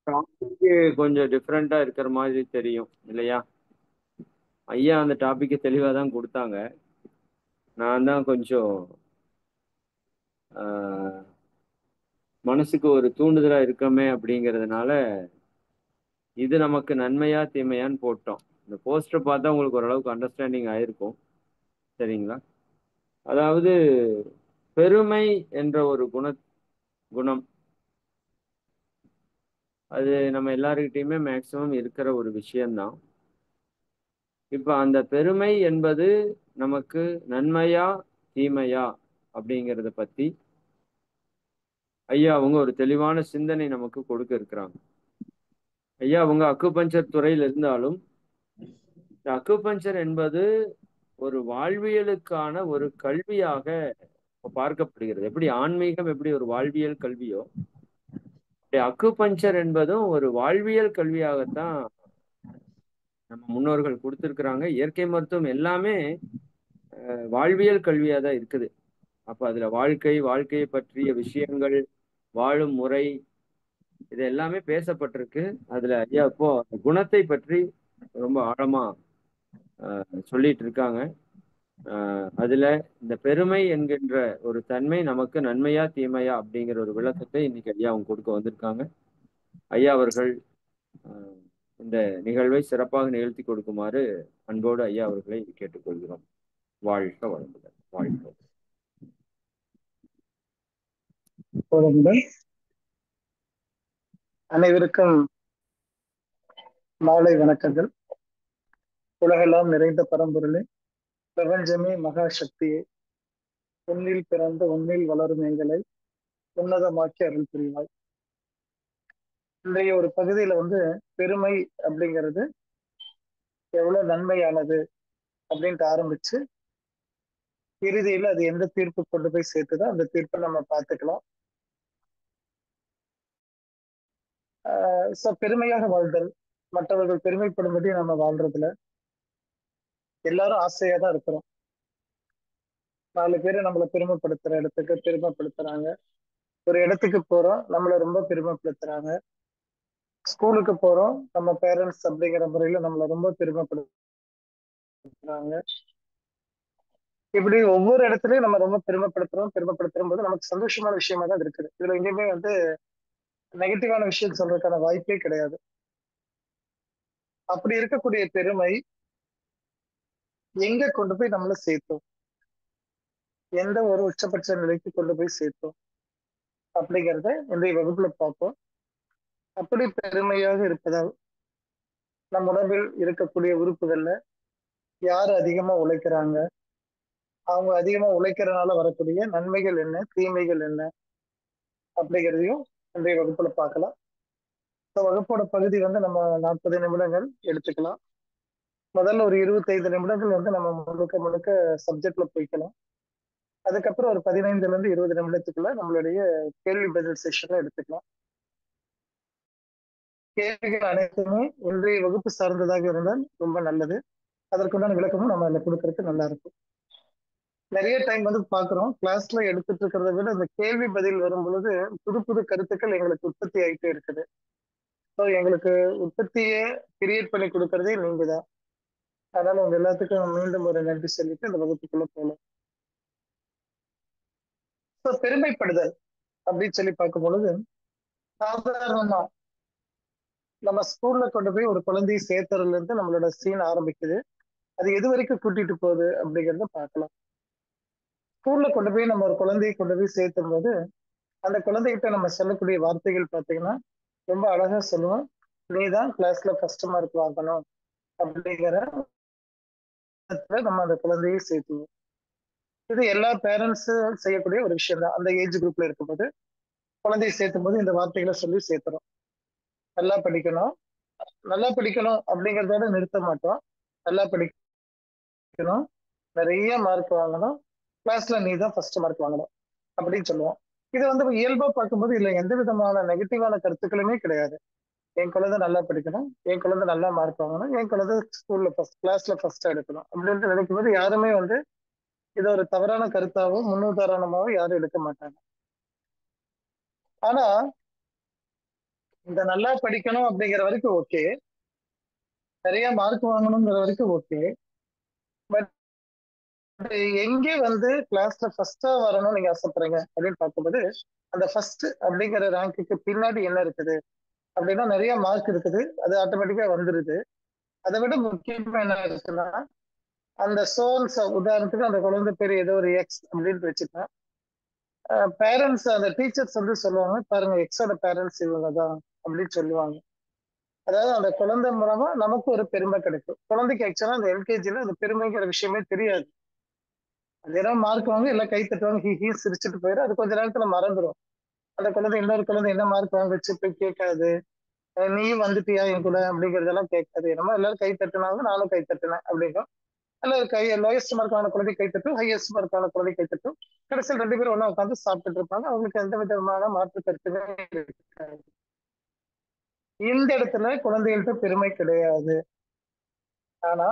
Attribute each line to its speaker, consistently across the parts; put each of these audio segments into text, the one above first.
Speaker 1: Topic கொஞ்சம் டிஃப்ரெண்டா இருக்கிற மாதிரி தெரியும் இல்லையா? ஐயா அந்த டாபிக்கை தெளிவாக தான் கொடுத்தாங்க. நான் தான் கொஞ்சம் ஆஹ், மனசுக்கு ஒரு தூண்டுதலா இருக்கமே அப்படிங்கிறதுனால இது நமக்கு நன்மையா தீமையான்னு போட்டோம். இந்த போஸ்டர் பார்த்தா உங்களுக்கு ஓரளவுக்கு அண்டர்ஸ்டாண்டிங் ஆயிருக்கும். சரிங்களா? அதாவது பெருமை என்ற ஒரு குணம் அது நம்ம எல்லாருக்கிட்டையுமே மேக்சிமம் இருக்கிற ஒரு விஷயம்தான். இப்ப அந்த பெருமை என்பது நமக்கு நன்மையா தீமையா அப்படிங்கிறத பத்தி ஐயா அவங்க ஒரு தெளிவான சிந்தனை நமக்கு கொடுக்க இருக்கிறாங்க. ஐயா அவங்க அக்குபஞ்சர் துறையில் இருந்தாலும் இந்த அக்குபஞ்சர் என்பது ஒரு வாழ்வியலுக்கான ஒரு கல்வியாக பார்க்கப்படுகிறது. எப்படி ஆன்மீகம் எப்படி ஒரு வாழ்வியல் கல்வியோ, அப்படி அக்குபஞ்சர் என்பதும் ஒரு வாழ்வியல் கல்வியாகத்தான் நம்ம முன்னோர்கள் கொடுத்திருக்கிறாங்க. இயற்கை மருத்துவம் எல்லாமே வாழ்வியல் கல்வியா தான் இருக்குது. அப்ப அதுல வாழ்க்கையை பற்றிய விஷயங்கள், வாழும் முறை, இது எல்லாமே பேசப்பட்டிருக்கு. அதுல ஐயா இப்போ குணத்தை பற்றி ரொம்ப ஆழமா சொல்லிட்டு இருக்காங்க. அதுல இந்த பெருமை என்கின்ற ஒரு தன்மை நமக்கு நன்மையா தீமையா அப்படிங்கிற ஒரு விளக்கத்தை இன்னைக்கு ஐயா அவங்க கொடுக்க வந்திருக்காங்க. ஐயா அவர்கள் அஹ், இந்த நிகழ்வை சிறப்பாக நிகழ்த்தி கொடுக்குமாறு அன்போடு ஐயா அவர்களை கேட்டுக்கொள்கிறோம். வாழ்க வளமுடன். வாழ்க.
Speaker 2: அனைவருக்கும் மாலை வணக்கங்கள். உலகெல்லாம் நிறைந்த பரம்பொருளே, பிரபஞ்சமே, மகா சக்தியே, உன்னில் பிறந்த உன்னில் வளரும் எங்களை உன்னதமாக்கி அருள் புரிவாய். இன்றைய ஒரு பகுதியில பெருமை அப்படிங்கிறது எவ்வளவு நன்மையானது அப்படின்ட்டு ஆரம்பிச்சு இறுதியில அது எந்த தீர்ப்பு கொண்டு போய் சேர்த்துதோ அந்த தீர்ப்பை நம்ம பார்த்துக்கலாம். பெருமையாக வாழ்தல், மற்றவர்கள் பெருமைப்படும்படி நம்ம வாழ்றதுல எல்லாரும் ஆசையா தான் இருக்கிறோம். 4 பேரை நம்மளை பெருமைப்படுத்துற இடத்துக்கு பெருமைப்படுத்துறாங்க. ஒரு இடத்துக்கு போறோம், நம்மளை ரொம்ப பெருமைப்படுத்துறாங்க. ஸ்கூலுக்கு போறோம், நம்ம பேரண்ட்ஸ் அப்படிங்கிற முறையில நம்மளை ரொம்ப பெருமைப்படுத்துறாங்க. இப்படி ஒவ்வொரு இடத்துலயும் நம்ம ரொம்ப பெருமைப்படுத்தும் போது நமக்கு சந்தோஷமான விஷயமா தான் இருக்குது. இதுல எங்கேயுமே நெகட்டிவான விஷயம் சொல்றதுக்கான வாய்ப்பே கிடையாது. அப்படி இருக்கக்கூடிய பெருமை எங்க கொண்டு போய் நம்மள சேர்த்தோம், எந்த ஒரு உச்சபட்ச நிலைக்கு கொண்டு போய் சேர்த்தோம் அப்படிங்கிறத இன்றைய வகுப்புல பார்ப்போம். அப்படி பெருமையாக இருப்பதால் நம் உடம்பில் இருக்கக்கூடிய உறுப்புகள்ல யார் அதிகமா உழைக்கிறாங்க, அவங்க அதிகமா உழைக்கிறதுனால வரக்கூடிய நன்மைகள் என்ன, தீமைகள் என்ன அப்படிங்கிறதையும் இன்றைய வகுப்புல பார்க்கலாம். இந்த வகுப்போட பகுதி நம்ம 40 நிமிடங்கள் எடுத்துக்கலாம். முதல்ல ஒரு 25 நிமிடங்கள் நம்ம முழுக்க முழுக்க சப்ஜெக்ட்ல போய்க்கலாம். அதுக்கப்புறம் ஒரு 15ல இருந்து 20 நிமிடத்துக்குள்ள நம்மளுடைய கேள்வி பதில் செஷன்ல எடுத்துக்கலாம். கேள்விகள் அனைத்துமே இன்றைய வகுப்பு சார்ந்ததாக இருந்தால் ரொம்ப நல்லது. அதற்குண்டான விளக்கமும் நம்ம அதில் கொடுக்கறதுக்கு நல்லா இருக்கும். நிறைய டைம் பாக்குறோம், கிளாஸ்ல எடுத்துட்டு இருக்கிறத விட இந்த கேள்வி பதில் வரும் பொழுது புது புது கருத்துக்கள் எங்களுக்கு உற்பத்தி ஆகிட்டே இருக்குது. ஸோ எங்களுக்கு உற்பத்தியை கிரியேட் பண்ணி கொடுக்கறதே நீங்க தான். அதனால உங்க எல்லாத்துக்கும் மீண்டும் ஒரு நன்றி சொல்லிட்டு இந்த வகுப்புக்குள்ள போகலாம். ஸோ பெருமைப்படுதல் அப்படின்னு சொல்லி பார்க்கும் பொழுது, சாதாரணமா நம்ம ஸ்கூல்ல கொண்டு போய் ஒரு குழந்தையை சேர்த்துறதுல இருந்து நம்மளோட சீன் ஆரம்பிக்குது. அது எது வரைக்கும் கூட்டிட்டு போகுது அப்படிங்கிறத பார்க்கலாம். ஸ்கூல்ல கொண்டு போய் நம்ம ஒரு குழந்தையை கொண்டு போய் சேர்த்தும் போது அந்த குழந்தைகிட்ட நம்ம சொல்லக்கூடிய வார்த்தைகள் பார்த்தீங்கன்னா ரொம்ப அழகா சொல்லுவோம். நீ தான் கிளாஸ்ல ஃபர்ஸ்ட் மார்க் வாங்கணும் அப்படிங்கிற நம்ம அந்த குழந்தையை சேர்த்துவோம். இது எல்லா பேரண்ட்ஸும் செய்யக்கூடிய ஒரு விஷயம் தான். அந்த ஏஜ் குரூப்ல இருக்கும்போது குழந்தையை சேர்த்தும் போது இந்த வார்த்தைகளை சொல்லி சேர்த்துறோம். நல்லா படிக்கணும், நல்லா படிக்கணும் அப்படிங்கிறதோட நிறுத்த மாட்டோம். நல்லா படிக்கணும், நிறைய மார்க் வாங்கணும், கிளாஸ்ல நீ தான் ஃபர்ஸ்ட் மார்க் வாங்கணும் அப்படின்னு சொல்லுவோம். இது இயல்பா பார்க்கும்போது இதுல எந்த விதமான நெகட்டிவான கருத்துக்களுமே கிடையாது. என் குழந்தை நல்லா படிக்கணும், என் குழந்தை நல்லா மார்க் வாங்கணும், என் குழந்தை ஸ்கூல்ல ஃபர்ஸ்ட், கிளாஸ்ல ஃபர்ஸ்ட் எடுக்கணும் அப்படின்ட்டு நினைக்கும் போது யாருமே இதை ஒரு தவறான கருத்தாவோ முன்னுதாரணமாவோ யாரும் எடுக்க மாட்டாங்க. ஆனா இந்த நல்லா படிக்கணும் அப்படிங்கிற வரைக்கும் ஓகே, நிறைய மார்க் வாங்கணுங்கிற வரைக்கும் ஓகே. பட் எங்கே வந்து கிளாஸ்ல ஃபர்ஸ்டா வரணும்னு நீங்க ஆசைப்படுறீங்க அப்படின்னு பார்க்கும்போது, அந்த ஃபர்ஸ்ட் அப்படிங்கிற ரேங்க்குக்கு பின்னாடி என்ன இருக்குது அப்படின்னா, நிறைய மார்க் இருக்குது, அது ஆட்டோமேட்டிக்கா வந்துருது. அதை விட முக்கியமா என்ன இருக்குன்னா, அந்த சோல்ஸ், உதாரணத்துக்கு அந்த குழந்தை பேர் ஏதோ ஒரு எக்ஸ் அப்படின்னு வச்சுட்டேன். பேரண்ட்ஸ், அந்த டீச்சர்ஸ் வந்து சொல்லுவாங்க, பாருங்க எக்ஸோட பேரண்ட்ஸ் இவங்க தான் அப்படின்னு சொல்லுவாங்க. அதாவது அந்த குழந்தை மூலமா நமக்கு ஒரு பெருமை கிடைக்கும். குழந்தைக்கு ஆக்சுவலா அந்த எல்கேஜில அந்த பெருமைங்கிற விஷயமே தெரியாது. அது ஏதோ மார்க் வாங்க எல்லாம் கை தட்டுவாங்க, ஹி ஹி சிரிச்சுட்டு போயிடும். அது கொஞ்ச நேரத்துல மறந்துடும். அந்த குழந்தை இன்னொரு குழந்தை என்ன மார்க் வாங்குச்சு போய் கேட்காது. நீயும் வந்துட்டியா என் கூட அப்படிங்கறதெல்லாம் கேட்காது. என்னமோ எல்லாரும் கை தட்டுனாங்க, நானும் கை தட்டினேன் அப்படிங்கும். அல்ல கை லோயஸ்ட் மார்க்கான குழந்தை கை தட்டும், ஹையஸ்ட் மார்க்கான குழந்தை கை தட்டும். கடைசியில் ரெண்டு பேரும் ஒண்ணா உட்காந்து சாப்பிட்டுட்டு இருப்பாங்க. அவங்களுக்கு எந்த விதமான மாற்று கருத்துமே இருக்காது. இந்த இடத்துல குழந்தைகள்கிட்ட பெருமை கிடையாது. ஆனா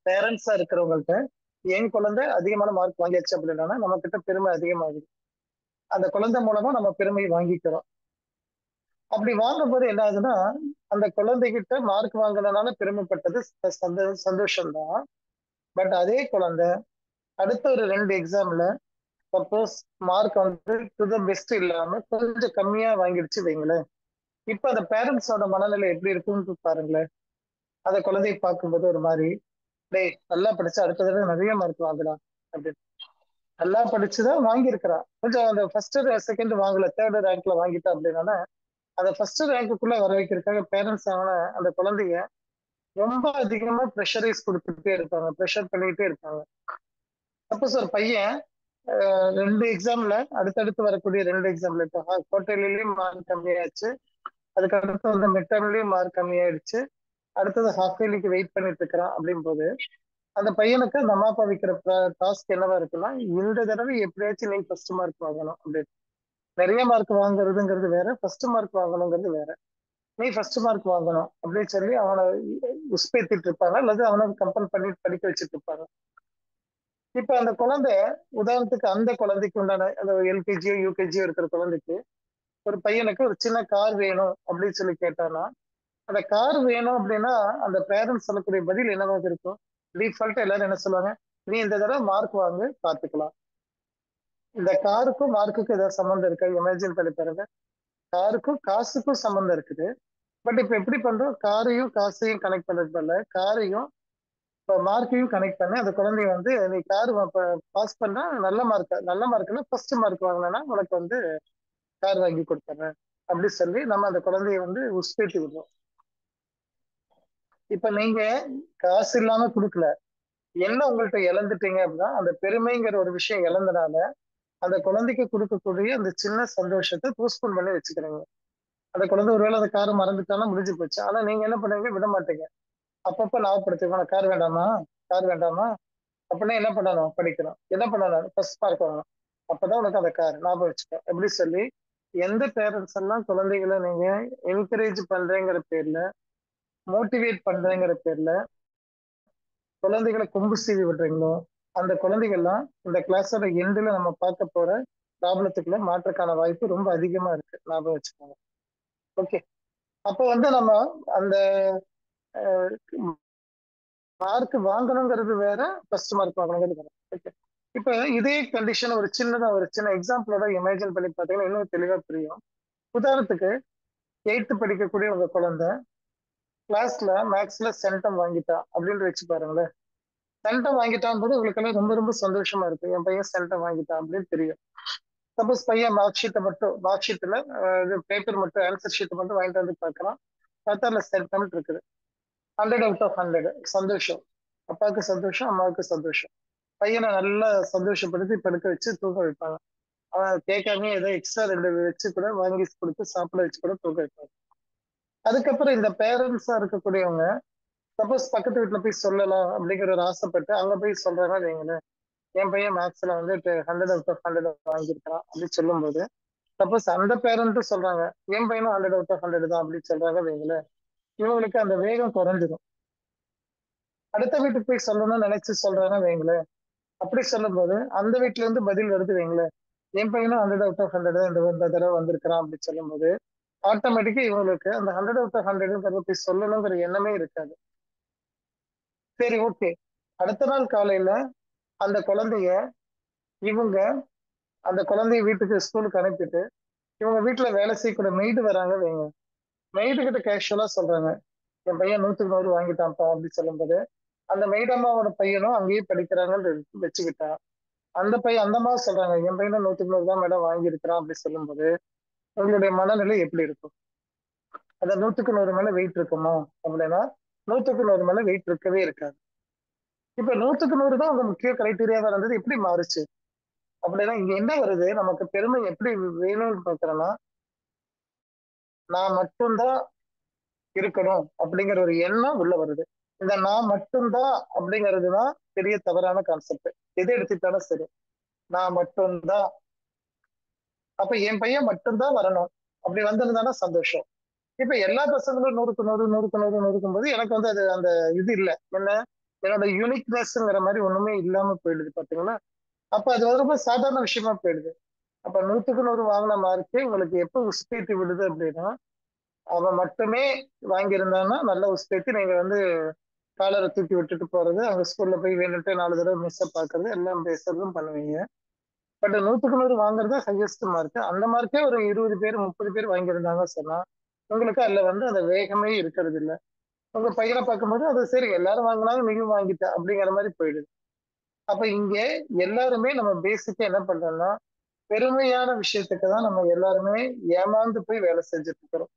Speaker 2: பேரண்ட்ஸா இருக்கிறவங்கள்ட்ட என் குழந்தை அதிகமான மார்க் வாங்கியாச்சு அப்படின்னா நம்ம கிட்ட பெருமை அதிகமாகுது. அந்த குழந்தை மூலமா நம்ம பெருமை வாங்கிக்கிறோம். அப்படி வாங்கும்போது என்ன ஆகுதுன்னா, அந்த குழந்தைகிட்ட மார்க் வாங்கினதுனால பெருமைப்பட்டது சந்தோஷம்தான். பட் அதே குழந்தை அடுத்த ஒரு 2 எக்ஸாம்ல சப்போஸ் மார்க் வந்து டு த பெஸ்ட் இல்லாம கொஞ்சம் கம்மியா வாங்கிடுச்சு வைங்களேன். இப்ப அந்த பேரண்ட்ஸோட மனநிலை எப்படி இருக்குன்னு பாருங்களேன். அந்த குழந்தையை பார்க்கும்போது ஒரு மாதிரி, டேய் நல்லா படிச்சு அடுத்த தடவை நிறைய மார்க் வாங்கலாம் அப்படின்னு. நல்லா படிச்சுதான் வாங்கியிருக்கிறான். கொஞ்சம் அந்த ஃபர்ஸ்ட் செகண்ட் வாங்கல, தேர்ட் ரேங்க்ல வாங்கிட்டா அப்படின்னா அந்த ஃபர்ஸ்ட் ரேங்க்குள்ள வர வைக்கிறதுக்காக பேரண்ட்ஸ் அவனை, அந்த குழந்தைய ரொம்ப அதிகமா ப்ரெஷரைஸ் கொடுத்துட்டே இருப்பாங்க, ப்ரெஷர் பண்ணிட்டே இருப்பாங்க. சப்போஸ் ஒரு பையன் 2 எக்ஸாம்ல அடுத்தடுத்து வரக்கூடிய 2 எக்ஸாம்ல இப்போ குவார்டர்லியும் மார்க் கம்மியாச்சு, அதுக்கு அடுத்து வந்து மிட் டர்ம்லயும் மார்க் கம்மியாயிடுச்சு, அடுத்தது ஹாஃப் இயர்லிக்கு வெயிட் பண்ணிட்டு இருக்கிறான் அப்படின் போது அந்த பையனுக்கு அந்த அம்மா அப்பா வைக்கிற டாஸ்க் என்னவா இருக்குன்னா, இந்த தடவை எப்படியாச்சும் நீ ஃபர்ஸ்ட் மார்க் வாங்கணும் அப்படின்னு. நிறைய மார்க் வாங்குறதுங்கிறது வேற, ஃபர்ஸ்ட் மார்க் வாங்கணுங்கிறது வேற. நீ ஃபர்ஸ்ட் மார்க் வாங்கணும் அப்படின்னு சொல்லி அவனை உஸ்பேத்திட்டு இருப்பாங்க, அல்லது அவனை கம்பல் பண்ணி படிக்க வச்சுட்டு இருப்பாங்க. இப்ப அந்த குழந்தை, உதாரணத்துக்கு அந்த குழந்தைக்கு உண்டான அந்த எல்கேஜியோ யூகேஜியோ இருக்கிற குழந்தைக்கு ஒரு பையனுக்கு ஒரு சின்ன கார் வேணும் அப்படின்னு சொல்லி கேட்டானா, அந்த கார் வேணும் அப்படின்னா அந்த பேரண்ட்ஸ் சொல்லக்கூடிய பதில் என்னவாக இருக்கும்? டிஃபால்ட்டா எல்லாரும் என்ன சொல்லுவாங்க, நீ இந்த தடவை மார்க் வாங்கு பார்த்துக்கலாம். இந்த காருக்கும் மார்க்குக்கும் ஏதாவது சம்மந்தம் இருக்கா? இமேஜின் பண்ணி பாருங்க. காருக்கும் காசுக்கும் சம்மந்தம் இருக்குது. பட் இப்ப எப்படி பண்றோம், காரையும் காசையும் கனெக்ட் பண்றது பதிலா காரையும் இப்போ மார்க்கையும் கனெக்ட் பண்ணி அந்த குழந்தைய வந்து நீ கார் பாஸ் பண்ணா நல்ல மார்க், நல்ல மார்க்னா ஃபர்ஸ்ட் மார்க் வாங்கினா உனக்கு வந்து கார் வாங்கி கொடுத்துறேன் அப்படி சொல்லி நம்ம அந்த குழந்தைய வந்து உஸ்பேத்தி விடுறோம். இப்ப நீங்க காசு இல்லாம கொடுக்கல, என்ன உங்கள்கிட்ட இழந்துட்டீங்க அப்படின்னா அந்த பெருமைங்கிற ஒரு விஷயம் இழந்தனால அந்த குழந்தைக்கு கொடுக்கக்கூடிய அந்த சின்ன சந்தோஷத்தை போஸ்ட்போன் பண்ணி வச்சுக்கிறீங்க. அந்த குழந்தை ஒருவேளை அந்த காரை மறந்துட்டாலும் முடிஞ்சு போச்சு. ஆனா நீங்க என்ன பண்ணுவீங்க, விட மாட்டீங்க. அப்பப்ப ஞாபகப்படுத்துவாங்க, கார் வேண்டாமா, கார் வேண்டாமா. அப்படின்னா என்ன பண்ணணும், படிக்கணும். என்ன பண்ணணும், ஃபர்ஸ்ட் மார்க் வாங்கணும். அப்பதான் உனக்கு அந்த கார் ஞாபகம் வச்சுக்கோ எப்படி சொல்லி எந்த பேரண்ட்ஸ் எல்லாம் குழந்தைகளை நீங்க என்கரேஜ் பண்றேங்கிற பேர்ல, மோட்டிவேட் பண்றேங்கிற பேர்ல குழந்தைகளை கொம்பு சீவி விடுறீங்களோ, அந்த குழந்தைகள்லாம் இந்த கிளாஸோட எண்டுல நம்ம பார்க்க போற ப்ராப்ளத்துக்குள்ள மாற்றக்கான வாய்ப்பு ரொம்ப அதிகமா இருக்கு, ஞாபகம் வச்சுக்கோங்க. ஓகே. அப்ப வந்து நம்ம அந்த மார்க் வாங்கணுங்கிறது வேற, ஃபர்ஸ்ட் மார்க் வாங்கணுங்கிறது வேற. ஓகே. இப்ப இதே கண்டிஷன் ஒரு சின்னதா ஒரு சின்ன எக்ஸாம்பிளோட இமேஜின் பண்ணி பார்த்தீங்கன்னா இன்னும் தெளிவா புரியும். உதாரணத்துக்கு 8th படிக்கக்கூடிய உங்க குழந்தை கிளாஸ்ல மேக்ஸ்ல சென்டம் வாங்கிட்டா அப்படின்னு வச்சு பாருங்களேன். சென்டம் வாங்கிட்டான் போது உங்களுக்கு எல்லாம் ரொம்ப ரொம்ப சந்தோஷமா இருக்கு, என் பையன் சென்டம் வாங்கிட்டான் அப்படின்னு தெரியும். சப்போஸ் பையன் மார்க் ஷீட்ல பேப்பர் மட்டும் ஆன்சர் ஷீட் மட்டும் வாங்கிட்டு வந்து பார்க்கலாம், பார்த்தா அதுல சென்டம் இருக்குது. 100/100 சந்தோஷம். அப்பாவுக்கு சந்தோஷம், அம்மாவுக்கு சந்தோஷம். பையனை நல்லா சந்தோஷப்படுத்தி படுக்க வச்சு தூங்க வைப்பாங்க. அவன் கேட்காம ஏதோ எக்ஸ்ட்ரா 2 வச்சு கூட வாங்கி கொடுத்து சாப்பிட வச்சு கூட தூங்க வைப்பாங்க. அதுக்கப்புறம் இந்த பேரண்ட்ஸா இருக்கக்கூடியவங்க சப்போஸ் பக்கத்து வீட்டுல போய் சொல்லலாம் அப்படிங்கிற ஒரு ஆசைப்பட்டு அங்க போய் சொல்றாங்க வைங்களேன், என் பையன் மேக்ஸ்ல வந்து 100/100 வாங்கியிருக்கிறான் அப்படின்னு சொல்லும் போது, சப்போஸ் அந்த பேரண்ட்டும் சொல்றாங்க என் பையனும் 100/100 தான் அப்படின்னு சொல்றாங்க வைங்களேன், இவங்களுக்கு அந்த வேகம் குறைஞ்சிடும். அடுத்த வீட்டுக்கு போய் சொல்லணும்னு நினைச்சு சொல்றாங்க வைங்களேன், அப்படி சொல்லும் போது அந்த வீட்டுல இருந்து பதில் வருது வைங்களேன், என் பையனும் 100/100 இந்த தடவை வந்திருக்கிறான் அப்படின்னு சொல்லும் போது ஆட்டோமேட்டிக்கா இவங்களுக்கு அந்த 100/100 போய் சொல்லணுங்கிற எண்ணமே இருக்காது. சரி, ஓகே. அடுத்த நாள் காலையில அந்த குழந்தைய இவங்க அந்த குழந்தைய வீட்டுக்கு ஸ்கூலுக்கு அனுப்பிட்டு இவங்க வீட்டுல வேலை செய்யக்கூடிய மெய்டு வராங்க வைங்க. மெய்டு கிட்ட கேஷுவலா சொல்றாங்க, என் பையன் 100க்கு 100 வாங்கிட்டான்ப்பா அப்படின்னு சொல்லும்போது, அந்த மெய்டம்மாவோட பையனும் அங்கேயே படிக்கிறாங்கன்னு வச்சுக்கிட்டா, அந்த பையன் அந்த அம்மா சொல்றாங்க, என் பையனும் 100க்கு 100 தான் மேடம் வாங்கியிருக்கிறான் அப்படி சொல்லும்போது உங்களுடைய மனநிலை எப்படி இருக்கும்? அந்த 100க்கு 100 மேல வெயிட் இருக்குமா அப்படின்னா 100க்கு 100 மேல வெயிட் இருக்கவே இருக்காது. இப்ப 100க்கு 100 தான் உங்க முக்கிய கிரைட்டீரியாவா இருந்தது, எப்படி மாறுச்சு அப்படின்னா இங்க என்ன வருது, நமக்கு பெருமை எப்படி வேணும்னு பாக்குறோம்னா, நான் மட்டும்தான் இருக்கணும் அப்படிங்கிற ஒரு எண்ணம் உள்ள வருது. இந்த நான் மட்டும்தான் அப்படிங்கிறதுதான் பெரிய தவறான கான்செப்ட். எதை எடுத்துக்கிட்டாலும் சரி, நான் மட்டும்தான், அப்ப என் பையன் மட்டும்தான் வரணும், அப்படி வந்திருந்தானா சந்தோஷம். இப்ப எல்லா பசங்களும் 100க்கு 100 எனக்கு வந்து அது அந்த இது இல்ல என்ன, என்னோட யூனிக்னஸ்ங்கிற மாதிரி ஒண்ணுமே இல்லாம போயிடுது பாத்தீங்களா. அப்ப அது ரொம்ப சாதாரண விஷயமா போயிடுது. அப்ப 100க்கு 100 வாங்கின மார்க்கே உங்களுக்கு எப்ப உஸ்பேத்தி விடுது அப்படின்னா, அவன் மட்டுமே வாங்கியிருந்தான்னா நல்ல உஸ்பேத்தி, நீங்க வந்து காலரை தூக்கி விட்டுட்டு போறது, அவங்க ஸ்கூல்ல போய் வேணுட்டு 4 தடவை மிஸ்ஸை பாக்குறது எல்லாம் பேசுறதும் பண்ணுவீங்க. பட் 100க்கு 100 வாங்குறது ஹையஸ்ட் மார்க். அந்த மார்க்கே ஒரு 20 பேர் 30 பேர் வாங்கியிருந்தாங்க சொன்னா உங்களுக்கு அதுல வந்து அந்த வேகமே இருக்கிறது இல்ல. உங்க பையனை பார்க்கும்போது அது சரி எல்லாரும் வாங்கினாங்க நீயும் வாங்கிட்ட அப்படிங்கிற மாதிரி போயிடுது. அப்ப இங்க எல்லாருமே நம்ம பேசிக்கா என்ன பண்றோம்னா, பெருமையான விஷயத்துக்கு தான் நம்ம எல்லாருமே ஏமாந்து போய் வேலை செஞ்சுட்டு இருக்கிறோம்.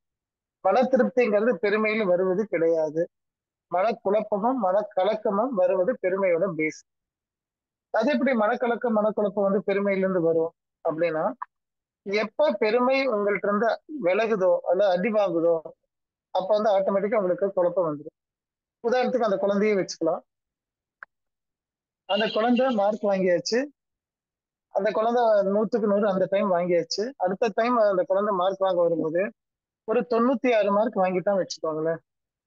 Speaker 2: மன திருப்திங்கிறது பெருமையில வருவது கிடையாது. மனக்குழப்பமும் மனக்கலக்கமும் வருவது பெருமையோட பேஸ். அது எப்படி மனக்குழப்பம் வந்து பெருமையிலிருந்து வரும் அப்படின்னா, எப்ப பெருமை உங்கள்ட்ட இருந்து விலகுதோ அல்ல அடி வாங்குதோ அப்ப வந்து ஆட்டோமேட்டிக்கா உங்களுக்கு குழப்பம் வந்துடும். உதாரணத்துக்கு அந்த குழந்தையே வச்சுக்கலாம். அந்த குழந்தை மார்க் வாங்கியாச்சு, அந்த குழந்தை 100க்கு 100 அந்த டைம் வாங்கியாச்சு. அடுத்த டைம் அந்த குழந்தை மார்க் வாங்க வரும்போது ஒரு 96 மார்க் வாங்கிட்டான்னு வச்சுக்கோங்களேன்.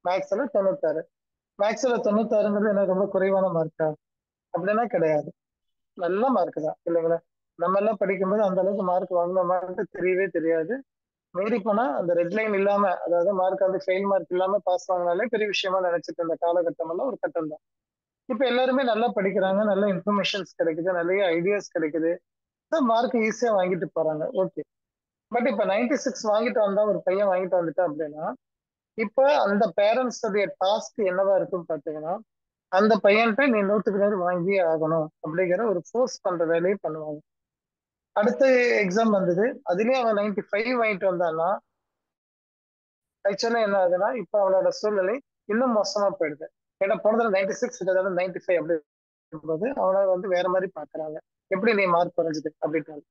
Speaker 2: மேக்ஸ்ல 96. மேக்ஸ்ல 96ங்கிறது என்ன ரொம்ப குறைவான மார்க்கா அப்படின்னா கிடையாது, நல்ல மார்க் தான் இல்லைங்களா. நம்ம எல்லாம் படிக்கும்போது அந்த அளவுக்கு மார்க் வாங்கின மார்க் தெரியவே தெரியாது. மீறி போனா அந்த ரெட் லைன் இல்லாம, அதாவது மார்க் வந்து ஃபெயில் மார்க் இல்லாம பாஸ் வாங்கினாலே பெரிய விஷயமா நினைச்சிட்டு இருந்த காலகட்டம் எல்லாம் ஒரு கட்டம் தான். இப்ப எல்லாருமே நல்லா படிக்கிறாங்க, நல்ல இன்ஃபர்மேஷன்ஸ் கிடைக்குது, நிறைய ஐடியாஸ் கிடைக்குது, மார்க் ஈஸியா வாங்கிட்டு போறாங்க. ஓகே. பட் இப்ப 96 வாங்கிட்டு வந்தா ஒரு பையன் வாங்கிட்டு வந்துட்டா அப்படின்னா, இப்ப அந்த பேரண்ட்ஸ் டாஸ்க் என்னவா இருக்குன்னு பாத்தீங்கன்னா, அந்த பையன்கிட்ட நீ 100க்கு 100 வாங்கியே ஆகணும் அப்படிங்கிற ஒரு ஃபோர்ஸ் பண்ற வேலையை பண்ணுவாங்க. அடுத்த எக்ஸாம் வந்தது, அதுலயும் அவன் 95 வாங்கிட்டு வந்தான்னா ஆக்சுவலா என்ன ஆகுதுன்னா, இப்ப அவனோட சூழ்நிலை இன்னும் மோசமா போயிடுது. ஏன்னா போனதுல 96 இதோட 95 அப்படிங்கும்போது அவனை வந்து வேற மாதிரி பாக்குறாங்க. எப்படி நீ மார்க் குறைஞ்சது அப்படின்ட்டு.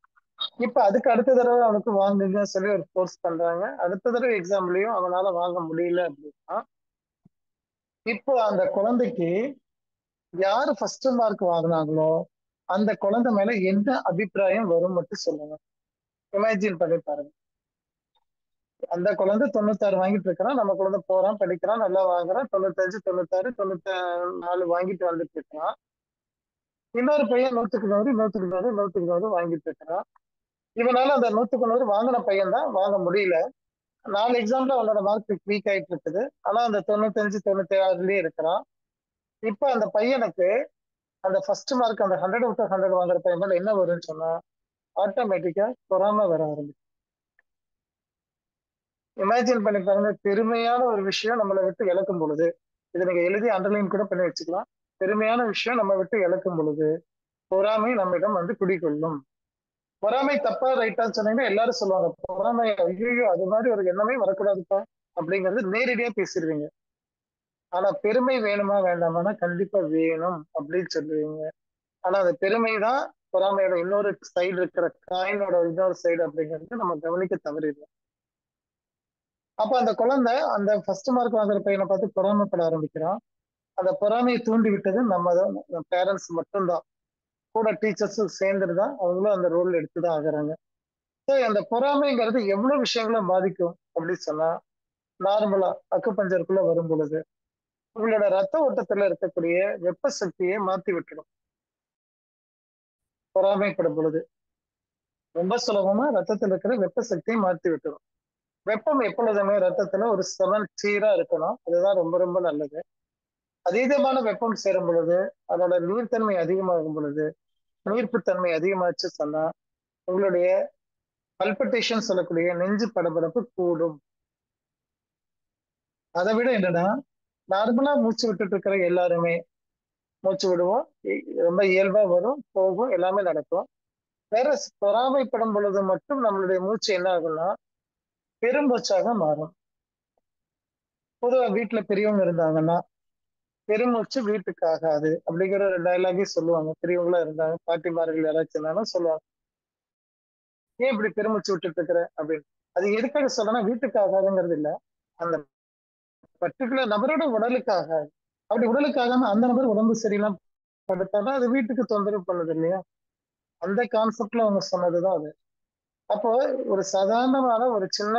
Speaker 2: இப்ப அதுக்கு அடுத்த தடவை அவனுக்கு வாங்குங்கன்னு சொல்லி ஒரு ஃபோர்ஸ் பண்றாங்க. அடுத்த தடவை எக்ஸாம்லயும் அவனால வாங்க முடியல அப்படின்னா, இப்போ அந்த குழந்தைக்கு யாரு ஃபர்ஸ்ட் மார்க் வாங்கினாங்களோ அந்த குழந்தை மேல என்ன அபிப்பிராயம் வரும் மட்டும் சொல்லுங்க. இமேஜின் பண்ணி பாருங்க. அந்த குழந்தை 96 வாங்கிட்டு இருக்கிறான், நம்ம குழந்தை போறான் படிக்கிறான் நல்லா வாங்குறான், 95 96 94 வாங்கிட்டு வந்துட்டு இருக்கிறான். இன்னொரு பையன் 100க்கு 100 வாங்கிட்டு இருக்கிறான். இவனால அந்த 100க்கு 100 வாங்கின பையன் தான் வாங்க முடியல. 4 எக்ஸாம்ல அவனோட மார்க் வீக் ஆயிட்டு இருக்குது. ஆனா அந்த 95 96லயே இருக்கிறான். இப்ப அந்த பையனுக்கு அந்த ஃபர்ஸ்ட் மார்க் அந்த 100/100 வாங்குற பையன் மேல என்ன வரும்னு சொன்னா ஆட்டோமேட்டிக்கா பொறாம வர ஆரம்பிக்கும். இமேஜின் பண்ணி பாருங்க, பெருமையான ஒரு விஷயம் நம்மளை விட்டு இழக்கும் பொழுது, இதை நீங்க எழுதி அண்டர்லைன் கூட பண்ணி வச்சுக்கலாம். பெருமையான விஷயம் நம்ம விட்டு இழக்கும் பொழுது பொறாமை நம்மிடம் வந்து குடிக்கொள்ளும். பொறாமை தப்பா ரைட்டான்னு சொன்னீங்கன்னா எல்லாரும் சொல்லுவாங்க, பொறாமை ஐயோ அது மாதிரி ஒரு எண்ணமே வரக்கூடாதுப்பா அப்படிங்கிறது நேரடியா பேசிடுவீங்க. ஆனா பெருமை வேணுமா வேண்டாமான்னா கண்டிப்பா வேணும் அப்படின்னு சொல்லுவீங்க. ஆனா அந்த பெருமை தான் பொறாமையோட இன்னொரு சைடு இருக்கிற காயினோட இன்னொரு சைடு அப்படிங்கிறது நம்ம கவனிக்க தவறிடுவோம். அப்ப அந்த குழந்தை அந்த ஃபர்ஸ்ட் மார்க் வாங்குற பையனை பார்த்து பொறாமைப்பட ஆரம்பிக்கிறான். அந்த பொறாமையை தூண்டி விட்டது நம்ம தான், பேரண்ட்ஸ் மட்டும்தான். கூட டீச்சர்ஸும் சேர்ந்துருதான் அவங்களும் அந்த ரோல் எடுத்துதான் ஆகுறாங்க. அந்த பொறாமைங்கிறது எவ்வளவு விஷயங்களை பாதிக்கும் அப்படின்னு சொன்னா, நார்மலா அக்குபஞ்சருக்குள்ள வரும் பொழுது உங்களோட ரத்த ஓட்டத்துல இருக்கக்கூடிய வெப்ப சக்தியை மாத்தி விட்டுடும். பொறாமைப்படும் பொழுது ரொம்ப சுலபமா ரத்தத்தில் இருக்கிற வெப்ப சக்தியை மாத்தி விட்டுடும். வெப்பம் எப்பொழுதுமே ரத்தத்துல ஒரு சீரா இருக்கணும். அதுதான் ரொம்ப ரொம்ப நல்லது. அதீதமான வெப்பம் சேரும் பொழுது அதோட நீர்த்தன்மை அதிகமாகும் பொழுது, நீர்ப்புத்தன்மை அதிகமாச்சு சொன்னா உங்களுடைய பல்பிட்டேஷன் சொல்லக்கூடிய நெஞ்சு படபடப்பு கூடும். அதை விட என்னன்னா, நார்மலா மூச்சு விட்டுட்டு இருக்கிற எல்லாருமே மூச்சு விடுவோம், ரொம்ப இயல்பா வரும், போகும், எல்லாமே நடக்கும். வேற பொறாமைப்படும் பொழுது மட்டும் நம்மளுடைய மூச்சு என்ன ஆகும்னா பெருமூச்சாக மாறும். பொதுவா வீட்டுல பெரியவங்க இருந்தாங்கன்னா, பெருமூச்சு வீட்டுக்கு ஆகாது அப்படிங்கிற ஒரு டயலாகே சொல்லுவாங்க. பெரியவங்களா இருந்தாங்க, பாட்டிமார்கள் யாராச்சும் இருந்தாலும் சொல்லுவாங்க, ஏன் இப்படி பெருமூச்சு விட்டுட்டு இருக்கிற அப்படின்னு. அது எதுக்காக சொல்றேன்னா, வீட்டுக்கு ஆகாதுங்கிறது இல்ல, அந்த பர்டிகுலர் நபரோட உடலுக்கு ஆகாது. அப்படி உடலுக்கு ஆகாம அந்த நபர் உடம்பு சரியில்லாம படுத்தாதான் அது வீட்டுக்கு தொந்தரவு பண்ணுது இல்லையா? அந்த கான்செப்ட்ல அவங்க சொன்னதுதான் அது. அப்போ ஒரு சாதாரணமான ஒரு சின்ன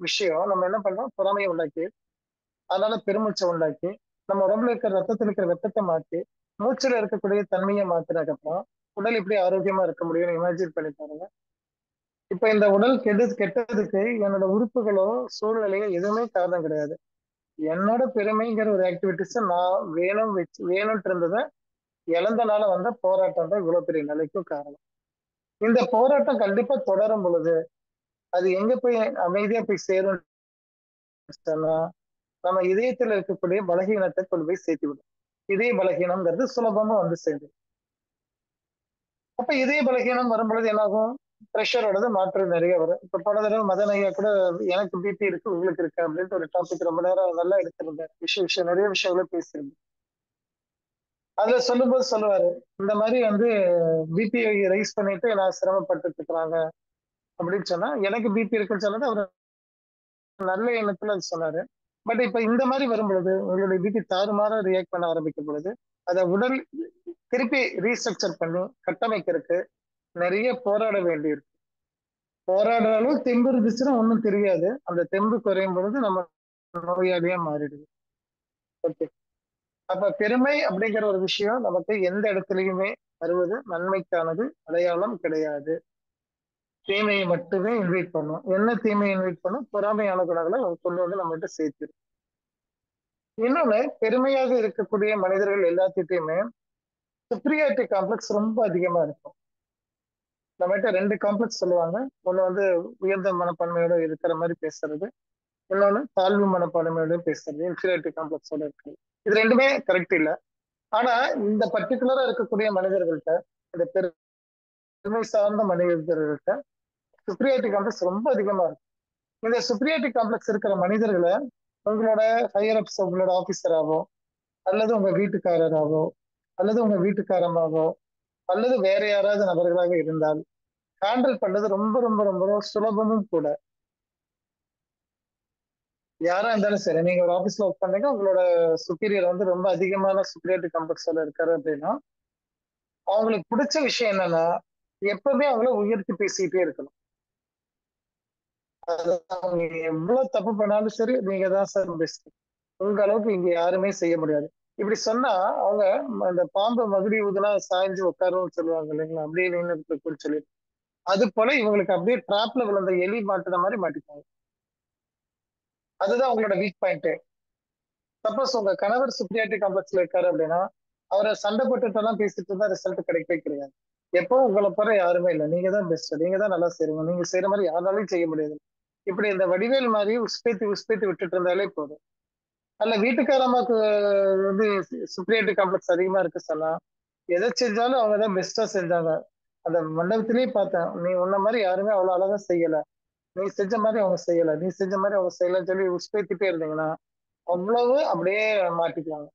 Speaker 2: விஷயம் நம்ம என்ன பண்றோம், பொறாமையை உண்டாக்கி அதனால பெருமூச்சை உண்டாக்கி நம்ம உடம்புல இருக்கிற ரத்தத்துல இருக்கிற வெப்பத்தை மாற்றி மூச்சுல இருக்கக்கூடிய தன்மையை மாத்தினதுக்கப்புறம் உடல் இப்படி ஆரோக்கியமா இருக்க முடியும்னு இமேஜின் பண்ணி பாருங்க. இப்ப இந்த உடல் கெட்டதுக்கு என்னோட உறுப்புகளோ சூழ்நிலையோ எதுவுமே காரணம் கிடையாது. என்னோட பெருமைங்கிற ஒரு ஆக்டிவிட்டிஸ் நான் வேணும்ட்டு இருந்ததை இழந்தனால வந்த போராட்டம் தான் இவ்வளவு பெரிய நிலைக்கும் காரணம். இந்த போராட்டம் கண்டிப்பா தொடரும் பொழுது அது எங்க போய் அமைதியா போய் சேரும் சொன்னா, நம்ம இதயத்துல இருக்கக்கூடிய பலகீனத்தை கொண்டு போய் சேர்த்து விடும். இதய பலகீனம்ங்கிறது சுலபமா வந்து சேர்ந்து, அப்ப இதய பலகீனம் வரும்பொழுது என்ன ஆகும், பிரஷரோடது மாற்றம் நிறைய வரும். இப்ப போன தடவை மதன் ஐயா கூட எனக்கு பிபி இருக்கு உங்களுக்கு இருக்கு அப்படின்ட்டு ஒரு டாபிக் ரொம்ப நேரம் நல்லா எடுத்திருந்தேன். விஷயம் நிறைய விஷயங்கள பேசியிருந்தேன். அதுல சொல்லும்போது சொல்லுவாரு, இந்த மாதிரி வந்து பிபி ரைஸ் பண்ணிட்டு நான் சிரமப்பட்டு இருக்கிறாங்க அப்படின்னு சொன்னா, எனக்கு பிபி இருக்குன்னு சொன்னது அவர் நல்ல எண்ணத்துல அது சொன்னாரு. பட் இப்ப இந்த மாதிரி வரும் பொழுது உங்களுடைய பிபி தாறுமாறா ரியாக்ட் பண்ண ஆரம்பிக்கும் பொழுது அதை உடல் திருப்பி ரீஸ்ட்ரக்சர் பண்ணி கட்டமைக்கிறதுக்கு நிறைய போராட வேண்டியிருக்கு. போராடுற அளவு தெம்பு இருந்துச்சுன்னா ஒண்ணும் தெரியாது. அந்த தெம்பு குறையும் பொழுது நம்ம நோயாளியா மாறிடுது. ஓகே. அப்ப பெருமை அப்படிங்கிற ஒரு விஷயம் நமக்கு எந்த இடத்துலயுமே வருவது நன்மைக்கானது அடையாளம் கிடையாது. தீமையை மட்டுமே இன்வைட் பண்ணும். என்ன தீமையை இன்வைட் பண்ணும், பொறாமையான குணங்களை கொண்டு வந்து நம்மகிட்ட சேர்த்து. இன்னொன்னு, பெருமையாக இருக்கக்கூடிய மனிதர்கள் எல்லாத்திட்டையுமே சுப்ரியாரிட்டி காம்ப்ளெக்ஸ் ரொம்ப அதிகமா இருக்கும். நம்மகிட்ட ரெண்டு காம்ப்ளெக்ஸ் சொல்லுவாங்க. ஒண்ணு வந்து உயர்ந்த மனப்பான்மையோட இருக்கிற மாதிரி பேசுறது, இன்னொன்னு தாழ்வு மனப்பான்மையோட பேசுறது, இன்ஃபீரியாரிட்டி காம்ப்ளெக்ஸோட இருக்கு. இது ரெண்டுமே கரெக்ட் இல்ல. ஆனா இந்த பர்டிகுலரா இருக்கக்கூடிய மனிதர்கள்ட்ட, இந்த பெருமை சார்ந்த மனிதர்கள்ட்ட சுப்ரியாரிட்டி காம்ப்ளெக்ஸ் ரொம்ப அதிகமா இருக்கும். இந்த சுப்ரியாரிட்டி காம்ப்ளெக்ஸ் இருக்கிற மனிதர்களை உங்களோட ஹையர் அப்ஸ், உங்களோட ஆபீசராவோ அல்லது உங்க வீட்டுக்காரராவோ அல்லது உங்க வீட்டுக்காரமாவோ அல்லது வேற யாராவது நபர்களாக இருந்தால் ஹேண்டில் பண்றது ரொம்ப ரொம்ப ரொம்ப சுலபமும் கூட. யாரா இருந்தாலும் சரி, நீங்க ஒரு ஆபீஸ்ல ஒர்க் பண்றீங்க, உங்களோட சுப்பீரியர் வந்து ரொம்ப அதிகமான சுப்பீரியாரிட்டி காம்ப்ளெக்ஸ்ல இருக்காரு அப்படின்னா, அவங்களுக்கு பிடிச்ச விஷயம் என்னன்னா எப்பவுமே அவங்கள உயர்த்தி பேசிக்கிட்டே இருக்கணும். அவங்க எவ்வளவு தப்பு பண்ணாலும் சரி, நீங்க தான் சார் பெஸ்ட், உங்க அளவுக்கு இங்க யாருமே செய்ய முடியாது. இப்படி சொன்னா அவங்க அந்த பாம்பு மகுடி ஊதுனா சாய்ஞ்சு உட்காரும்னு சொல்லுவாங்க இல்லைங்களா, அப்படியே நின்று சொல்லி, அது போல இவங்களுக்கு அப்படியே டிராப்ல விழுந்த எலி மாட்டுற மாதிரி மாட்டிப்பாங்க. அதுதான் உங்களோட வீக் பாயிண்ட். சப்போஸ் உங்க கணவர் சுப்ரியாரிட்டி காம்ப்ளெக்ஸ்ல இருக்காரு அப்படின்னா, அவரை சண்டை போட்டுட்டு எல்லாம் பேசிட்டு இருந்தா ரிசல்ட் கிடைக்கவே கிடையாது. எப்போ உங்களை போற யாருமே இல்லை, நீங்க தான் பெஸ்ட், நீங்க தான் நல்லா செய்றீங்க, நீங்க செய்யற மாதிரி யாராலையும் செய்ய முடியாது. இப்படி இந்த வடிவேல் மாதிரி உஸ்பேத்தி உஸ்பேத்தி விட்டுட்டு இருந்தாலே போதும். அல்ல வீட்டுக்காரம்மாக்கு வந்து சுப்ரியாரிட்டி காம்ப்ளெக்ஸ் அதிகமா இருக்கு சொன்னா, எதை செஞ்சாலும் அவங்க தான் பெஸ்டா செஞ்சாங்க. அந்த மண்டபத்திலேயே பார்த்தேன், நீ உன்ன மாதிரி யாருமே அவ்வளவு அழகா செய்யல, நீ செஞ்ச மாதிரி அவங்க செய்யல, நீ செஞ்ச மாதிரி அவங்க செய்யலன்னு சொல்லி உஸ்பேத்திட்டே இருந்தீங்கன்னா அவ்வளவு அப்படியே மாட்டிக்குவாங்க.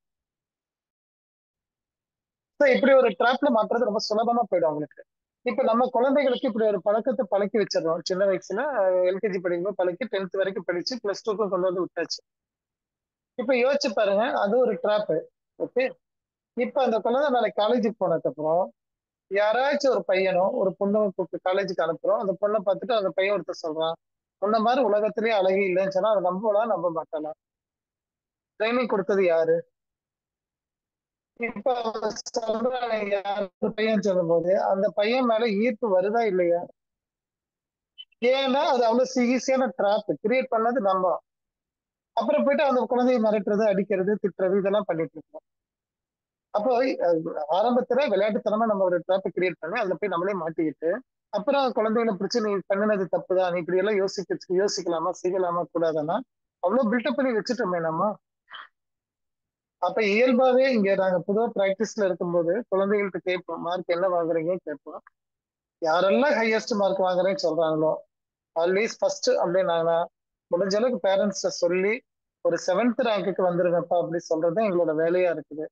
Speaker 2: இப்படி ஒரு ட்ராப்ல மாட்டுறது ரொம்ப சுலபமா போயிடும் அவங்களுக்கு. இப்ப நம்ம குழந்தைகளுக்கு இப்படி ஒரு பழக்கத்தை பழக்கி வச்சிடறோம் சின்ன வயசுல. எல்கேஜி படிக்கும்போது பழக்கி 10th வரைக்கும் படிச்சு +2க்கும் கொண்டு வந்து விட்டாச்சு. இப்ப யோசிச்சு பாருங்க, அது ஒரு ட்ராப். ஓகே. இப்ப அந்த குழந்தை நாளைக்கு காலேஜுக்கு போனதுக்கு அப்புறம் யாராச்சும் ஒரு பையனோ ஒரு பொண்ணோ கூப்பிட்டு காலேஜுக்கு அனுப்புறோம், அந்த பொண்ணை பார்த்துட்டு அந்த பையன் ஒருத்தர் சொல்றான், உன்ன மாதிரி உலகத்திலேயே அழகி இல்லைன்னு சொன்னா அதை நம்பலாம் நம்ப மாட்டலாம். ட்ரைனிங் கொடுத்தது யாரு? இப்ப சொல்றாங்க, பையன் சொல்லும் போது அந்த பையன் மேல ஈர்ப்பு வருதா இல்லையா? ஏன்னா அது அவ்வளவு ஈஸியான ட்ராப் கிரியேட் பண்ணது நம்ம. அப்புறம் போயிட்டு அந்த குழந்தையை மிரட்டுறது, அடிக்கிறது, திட்டுறது இதெல்லாம் பண்ணிட்டு இருக்கோம். அப்போ ஆரம்பத்துல விளையாட்டுத்தனமா நம்ம ஒரு ட்ராப்பை கிரியேட் பண்ணி அதுல போய் நம்மளே மாட்டிக்கிட்டு, அப்புறம் குழந்தைகளை பிடிச்சு நீ பண்ணினது தப்புதான், நீ இப்படி எல்லாம் யோசிக்கலாமா, செய்யலாமா, கூடாதானா அவ்வளவு பில்டப் பண்ணி வச்சுட்டோமே நம்ம. அப்ப இயல்பாவே இங்க நாங்க பொதுவா பிராக்டிஸ்ல இருக்கும்போது குழந்தைகள்கிட்ட கேட்போம், மார்க் என்ன வாங்குறீங்க கேட்போம். யாரெல்லாம் ஹையஸ்ட் மார்க் வாங்குறேன்னு சொல்றாங்களோ ஆல்வேஸ் ஃபர்ஸ்ட் அப்படின்னாங்கன்னா முடிஞ்ச அளவுக்கு பேரண்ட்ஸ்ட சொல்லி ஒரு 7th ரேங்க்குக்கு வந்துருங்கப்பா அப்படி சொல்றது எங்களோட வேலையா இருக்குது.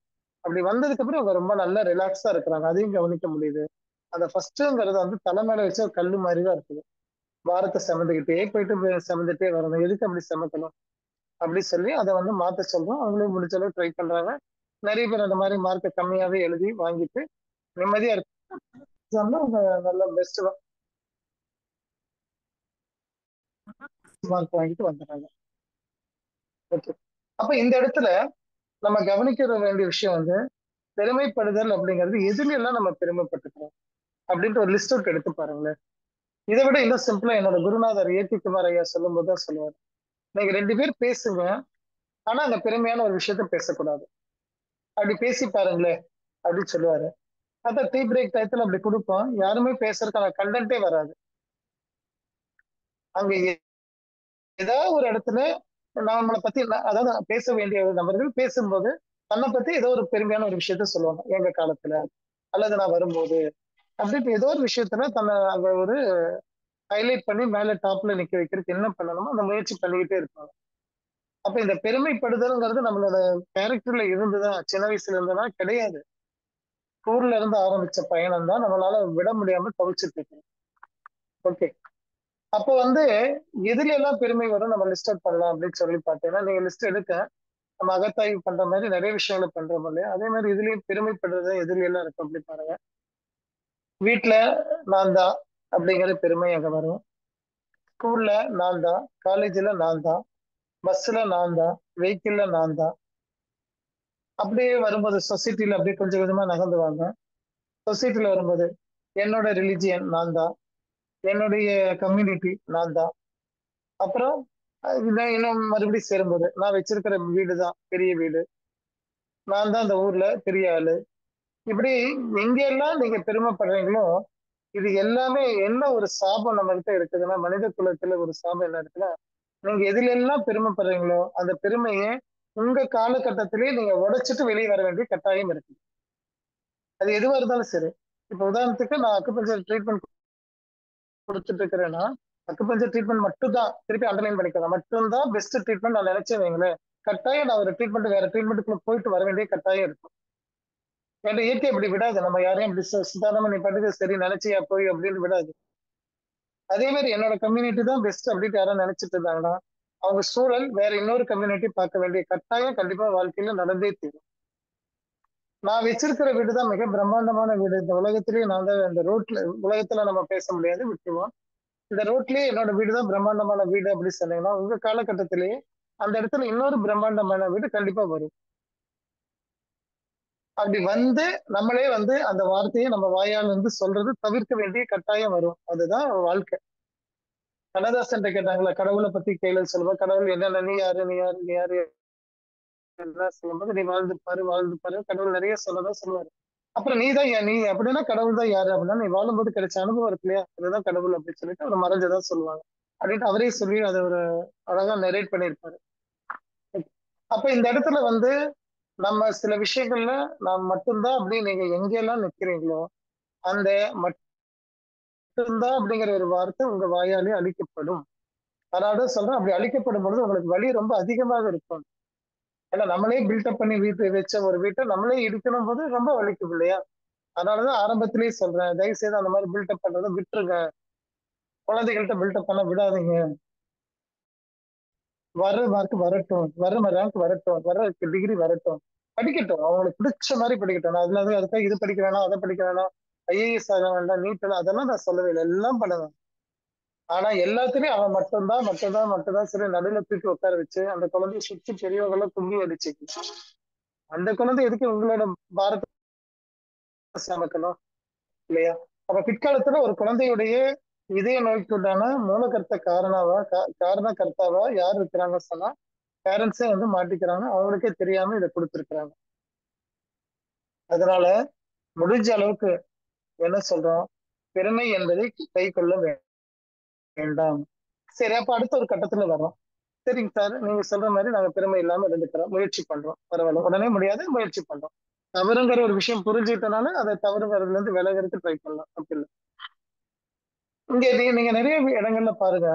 Speaker 2: அப்படி வந்ததுக்கு அப்புறம் அவங்க ரொம்ப நல்லா ரிலாக்ஸா இருக்கிறாங்க, அதையும் கவனிக்க முடியுது. அந்த ஃபர்ஸ்ட்ங்கிறது வந்து தலை மேல வச்ச ஒரு கல்லு மாதிரி தான் இருக்குது. வாரத்தை செமந்துக்கிட்டே போயிட்டு செமந்துட்டே வரணும், எதுக்கு அப்படி செமக்கணும் அப்படி சொல்லி அதை வந்து மாத்த சொல்றோம். அவங்களும் முடிஞ்ச அளவு ட்ரை பண்றாங்க. நிறைய பேர் அந்த மாதிரி மார்க்கை கம்மியாவே எழுதி வாங்கிட்டு நிம்மதியா இருக்கு, நல்ல பெஸ்ட் மார்க் வாங்கிட்டு வந்துடுறாங்க. ஓகே. அப்ப இந்த இடத்துல நம்ம கவனிக்க வேண்டிய விஷயம் வந்து பெருமைப்படுதல் அப்படிங்கிறது எதுல எல்லாம் நம்ம பெருமைப்பட்டுக்கிறோம் அப்படின்ற ஒரு லிஸ்ட் அவுட் எடுத்து பாருங்களேன். இதை விட இன்னும் சிம்பிளா என்னோட குருநாதர் ஏ.பி. குமார் ஐயா சொல்லும் போதுதான் சொல்லுவார், நீங்க 2 பேர் பேசுங்க, ஆனா அந்த பெருமையான ஒரு விஷயத்த பேசக்கூடாது, அப்படி பேசி பாருங்களேன் அப்படின்னு சொல்லுவாரு. அதான் டீ பிரேக் டயத்துல அப்படி கொடுப்போம், யாருமே பேசுறதுக்கான கண்டென்ட்டே வராது. அங்க ஏதாவது ஒரு இடத்துல நம்மளை பத்தி அதாவது பேச வேண்டிய நபர்கள் பேசும்போது தன்னை பத்தி ஏதோ ஒரு பெருமையான ஒரு விஷயத்த சொல்லுவாங்க, எங்க காலத்துல அல்லது நான் வரும்போது அப்படின்ட்டு ஏதோ ஒரு விஷயத்துல தன்னை அங்க ஒரு ஹைலைட் பண்ணி மேல டாப்ல நிக்க வைக்கிறதுக்கு என்ன பண்ணணுமோ அந்த முயற்சி பண்ணிக்கிட்டே இருப்பாங்க. அப்ப இந்த பெருமைப்படுதல்ங்கிறது நம்மளோட கேரக்டர்ல இருந்துதான், சின்ன வயசுல இருந்ததுதான் கிடையாது. ஸ்கூல்ல இருந்து ஆரம்பிச்ச பயணம் தான் நம்மளால விட முடியாம தவிச்சிட்டு இருக்கோம். ஓகே. அப்ப வந்து எதுல எல்லாம் பெருமை வரும் நம்ம லிஸ்ட் அவுட் பண்ணலாம் அப்படின்னு சொல்லி பார்த்தீங்கன்னா, நீங்க லிஸ்ட் எடுக்க நம்ம அகத்தாய்வு பண்ற மாதிரி நிறைய விஷயங்களை பண்றோம் இல்லையா, அதே மாதிரி இதுலயும் பெருமைப்படுறது எதுல எல்லாம் இருக்கும் அப்படி பாருங்க. வீட்டுல நான் தான் அப்படிங்கிற பெருமை அங்க வரும். ஸ்கூல்ல நான் தான், காலேஜ்ல நான் தான், பஸ்ல நான் தான், வெஹிக்கிள்ல நான் தான். அப்படியே வரும்போது சொசைட்டில அப்படியே கொஞ்சம் கொஞ்சமா நகர்ந்துவாங்க. சொசைட்டில வரும்போது என்னோட ரிலிஜியன் நான் தான், என்னுடைய கம்யூனிட்டி நான் தான். அப்புறம் இன்னும் மறுபடியும் சேரும்போது நான் வச்சிருக்கிற வீடு தான் பெரிய வீடு, நான் தான் இந்த ஊர்ல பெரிய ஆளு. இப்படி எங்க எல்லாம் நீங்க பெருமைப்படுறீங்களோ இது எல்லாமே என்ன ஒரு சாபம் நம்ம கிட்ட இருக்குதுன்னா, மனித குலத்துல ஒரு சாபம் என்ன இருக்குன்னா, நீங்க எதுல எல்லாம் பெருமைப்படுறீங்களோ அந்த பெருமையை உங்க காலகட்டத்திலேயே நீங்க உடைச்சிட்டு வெளியே வர வேண்டிய கட்டாயம் இருக்கு. அது எதுவா இருந்தாலும் சரி. இப்ப உதாரணத்துக்கு நான் அக்குபஞ்சர் ட்ரீட்மெண்ட் கொடுத்துட்டு இருக்கிறேன்னா, அக்குபஞ்சர் ட்ரீட்மெண்ட் மட்டும் தான், திருப்பி அண்டர்லைன் பண்ணிக்கலாம், மட்டும்தான் பெஸ்ட் ட்ரீட்மெண்ட் நான் நினைச்சேன் வைங்களேன், கட்டாயம் நான் ஒரு ட்ரீட்மெண்ட் வேற ட்ரீட்மெண்ட்டுக்குள்ள போயிட்டு வர வேண்டிய கட்டாயம் இருக்கும். என் இயற்கை அப்படி விடாது, நம்ம யாரையும் அப்படி சாதாரணமா நீ பாட்டுக்கு சரி நினைச்சியா போய் அப்படின்னு விடாது. அதே மாதிரி என்னோட கம்யூனிட்டி தான் பெஸ்ட் அப்படின்னு யாரும் நினைச்சிட்டு இருந்தாங்கன்னா அவங்க சூழல் வேற இன்னொரு கம்யூனிட்டி பார்க்க வேண்டிய கட்டாயம் கண்டிப்பா வாழ்க்கையில நடந்தே தீரும். நான் வச்சிருக்கிற வீடு தான் மிக பிரம்மாண்டமான வீடு, இந்த உலகத்திலேயே நான் தான் இந்த ரோட்ல, உலகத்துல நம்ம பேச முடியாது விட்டுருவோம், இந்த ரோட்லயே என்னோட வீடு தான் பிரம்மாண்டமான வீடு அப்படி சொன்னீங்கன்னா உங்க காலகட்டத்திலேயே அந்த இடத்துல இன்னொரு பிரம்மாண்டமான வீடு கண்டிப்பா வரும். அப்படி வந்து நம்மளே வந்து அந்த வார்த்தையை நம்ம வாயால் இருந்து சொல்றது தவிர்க்க வேண்டிய கட்டாயம் வரும். அதுதான் வாழ்க்கை. கண்ணதாசன் கேட்டாங்களா கடவுளை பத்தி கேள்வி சொல்லுவோம், கடவுள் என்னென்ன, நீ யாரு நீ யாரு நீ யாரு எல்லாம் சொல்லும்போது நீ வாழ்ந்து பாரு வாழ்ந்து பாரு கடவுள் நிறைய சொல்லதான் சொல்லுவாரு. அப்புறம் நீ தான் நீ அப்படின்னா கடவுள் தான் யாரு அப்படின்னா நீ வாழும்போது கிடைச்ச அனுபவம் இருக்கு இல்லையா, அதுதான் கடவுள் அப்படின்னு சொல்லிட்டு அவர் மறைஞ்சதான் சொல்லுவாங்க அப்படின்ட்டு அவரே சொல்லி அதை ஒரு அழகா நெரேட் பண்ணியிருப்பாரு. அப்ப இந்த இடத்துல வந்து நம்ம சில விஷயங்கள்ல நான் மட்டும்தான் அப்படி நீங்க எங்கெல்லாம் நிக்கிறீங்களோ அந்த மட்டும்தான் அப்படிங்கிற ஒரு வார்த்தை உங்க வாயாலே அழிக்கப்படும். அதனால சொல்றேன், அப்படி அழிக்கப்படும் பொழுது உங்களுக்கு வலி ரொம்ப அதிகமாக இருக்கும். ஏன்னா நம்மளே பில்டப் பண்ணி வீட்டு வச்ச ஒரு வீட்டை நம்மளே இடிக்கணும் போது ரொம்ப வலிக்கும் இல்லையா. அதனாலதான் ஆரம்பத்திலேயே சொல்றேன், தயவு செய்து அந்த மாதிரி பில்டப் பண்றதை விட்டுருங்க, குழந்தைகள்கிட்ட பில்டப் பண்ண விடாதீங்க. வர்ற மார்க் வரட்டும், வர்ற ரேங்க் வரட்டும், வர்ற டிகிரி வரட்டும், படிக்கட்டும், அவங்களுக்கு பிடிச்ச மாதிரி படிக்கட்டும். நான் அதுல அதுக்காக இது படிக்க வேணாம் அதை படிக்க வேணாம், ஐஏஎஸ் ஆக வேண்டாம், நீட் அதெல்லாம் நான் சொல்லவே இல்லை, எல்லாம் பண்ணுவேன். ஆனா எல்லாத்துலயும் அவன் மட்டும்தான் மட்டும்தான் மட்டும்தான் சரி நடுவில் தூக்கி உட்கார வச்சு அந்த குழந்தைய சுற்றி பெரியவங்க கும்பி அடிச்சு அந்த குழந்தை எதுக்கு உங்களோட பாரத சமைக்கணும் இல்லையா. அப்ப பிற்காலத்துல ஒரு குழந்தையுடைய இதய நோய்க்குண்டான மூலகர்த்த காரண கர்த்தாவா யார் இருக்கிறாங்க சொன்னா பேரண்ட்ஸே வந்து மாட்டிக்கிறாங்க, அவங்களுக்கே தெரியாம இதை கொடுத்துருக்குறாங்க. அதனால முடிஞ்ச அளவுக்கு என்ன சொல்றோம், பெருமை என்பதை கை கொள்ள வேண்டாம். சரி, அப்ப அடுத்த ஒரு கட்டத்துல வரோம். சரிங்க சார், நீங்க சொல்ற மாதிரி நாங்க பெருமை இல்லாம இருந்துக்கிறோம், முயற்சி பண்றோம், பரவாயில்ல, உடனே முடியாது, முயற்சி பண்றோம். தவறுங்கிற ஒரு விஷயம் புரிஞ்சுக்கிட்டனால அதை தவறுங்கிறதுல இருந்து விலகிறதுக்கு ட்ரை பண்ணலாம், அப்படி இல்லை. இங்க நீங்க நிறைய இடங்கள்ல பாருங்க,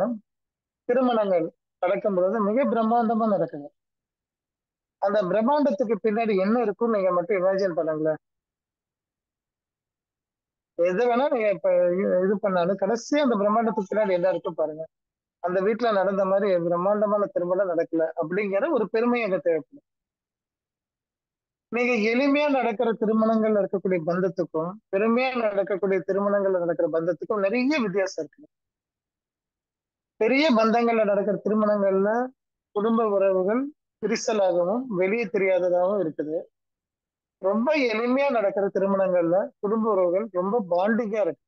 Speaker 2: திருமணங்கள் நடக்கும் பொழுது மிக பிரம்மாண்டமா நடக்குது. அந்த பிரம்மாண்டத்துக்கு பின்னாடி என்ன இருக்கும் நீங்க மட்டும் இமேஜின் பண்ணுங்களேன். எது வேணா நீங்க இப்ப இது பண்ணாலும் கடைசியா அந்த பிரம்மாண்டத்துக்கு பின்னாடி என்ன இருக்கும் பாருங்க. அந்த வீட்டுல நடந்த மாதிரி பிரம்மாண்டமான திருமணம் நடக்கல அப்படிங்கிற ஒரு பெருமை அங்க தேவைப்படும். நீங்க எளிமையா நடக்கிற திருமணங்கள் இருக்கக்கூடிய பந்தத்துக்கும் பெருமையா நடக்கக்கூடிய திருமணங்கள்ல நடக்கிற பந்தத்துக்கும் நிறைய வித்தியாசம் இருக்கு. பெரிய பந்தங்கள்ல நடக்கிற திருமணங்கள்ல குடும்ப உறவுகள் விரிசலாகவும் வெளியே தெரியாததாகவும் இருக்குது. ரொம்ப எளிமையா நடக்கிற திருமணங்கள்ல குடும்ப உறவுகள் ரொம்ப பாண்டிங்கா இருக்கு.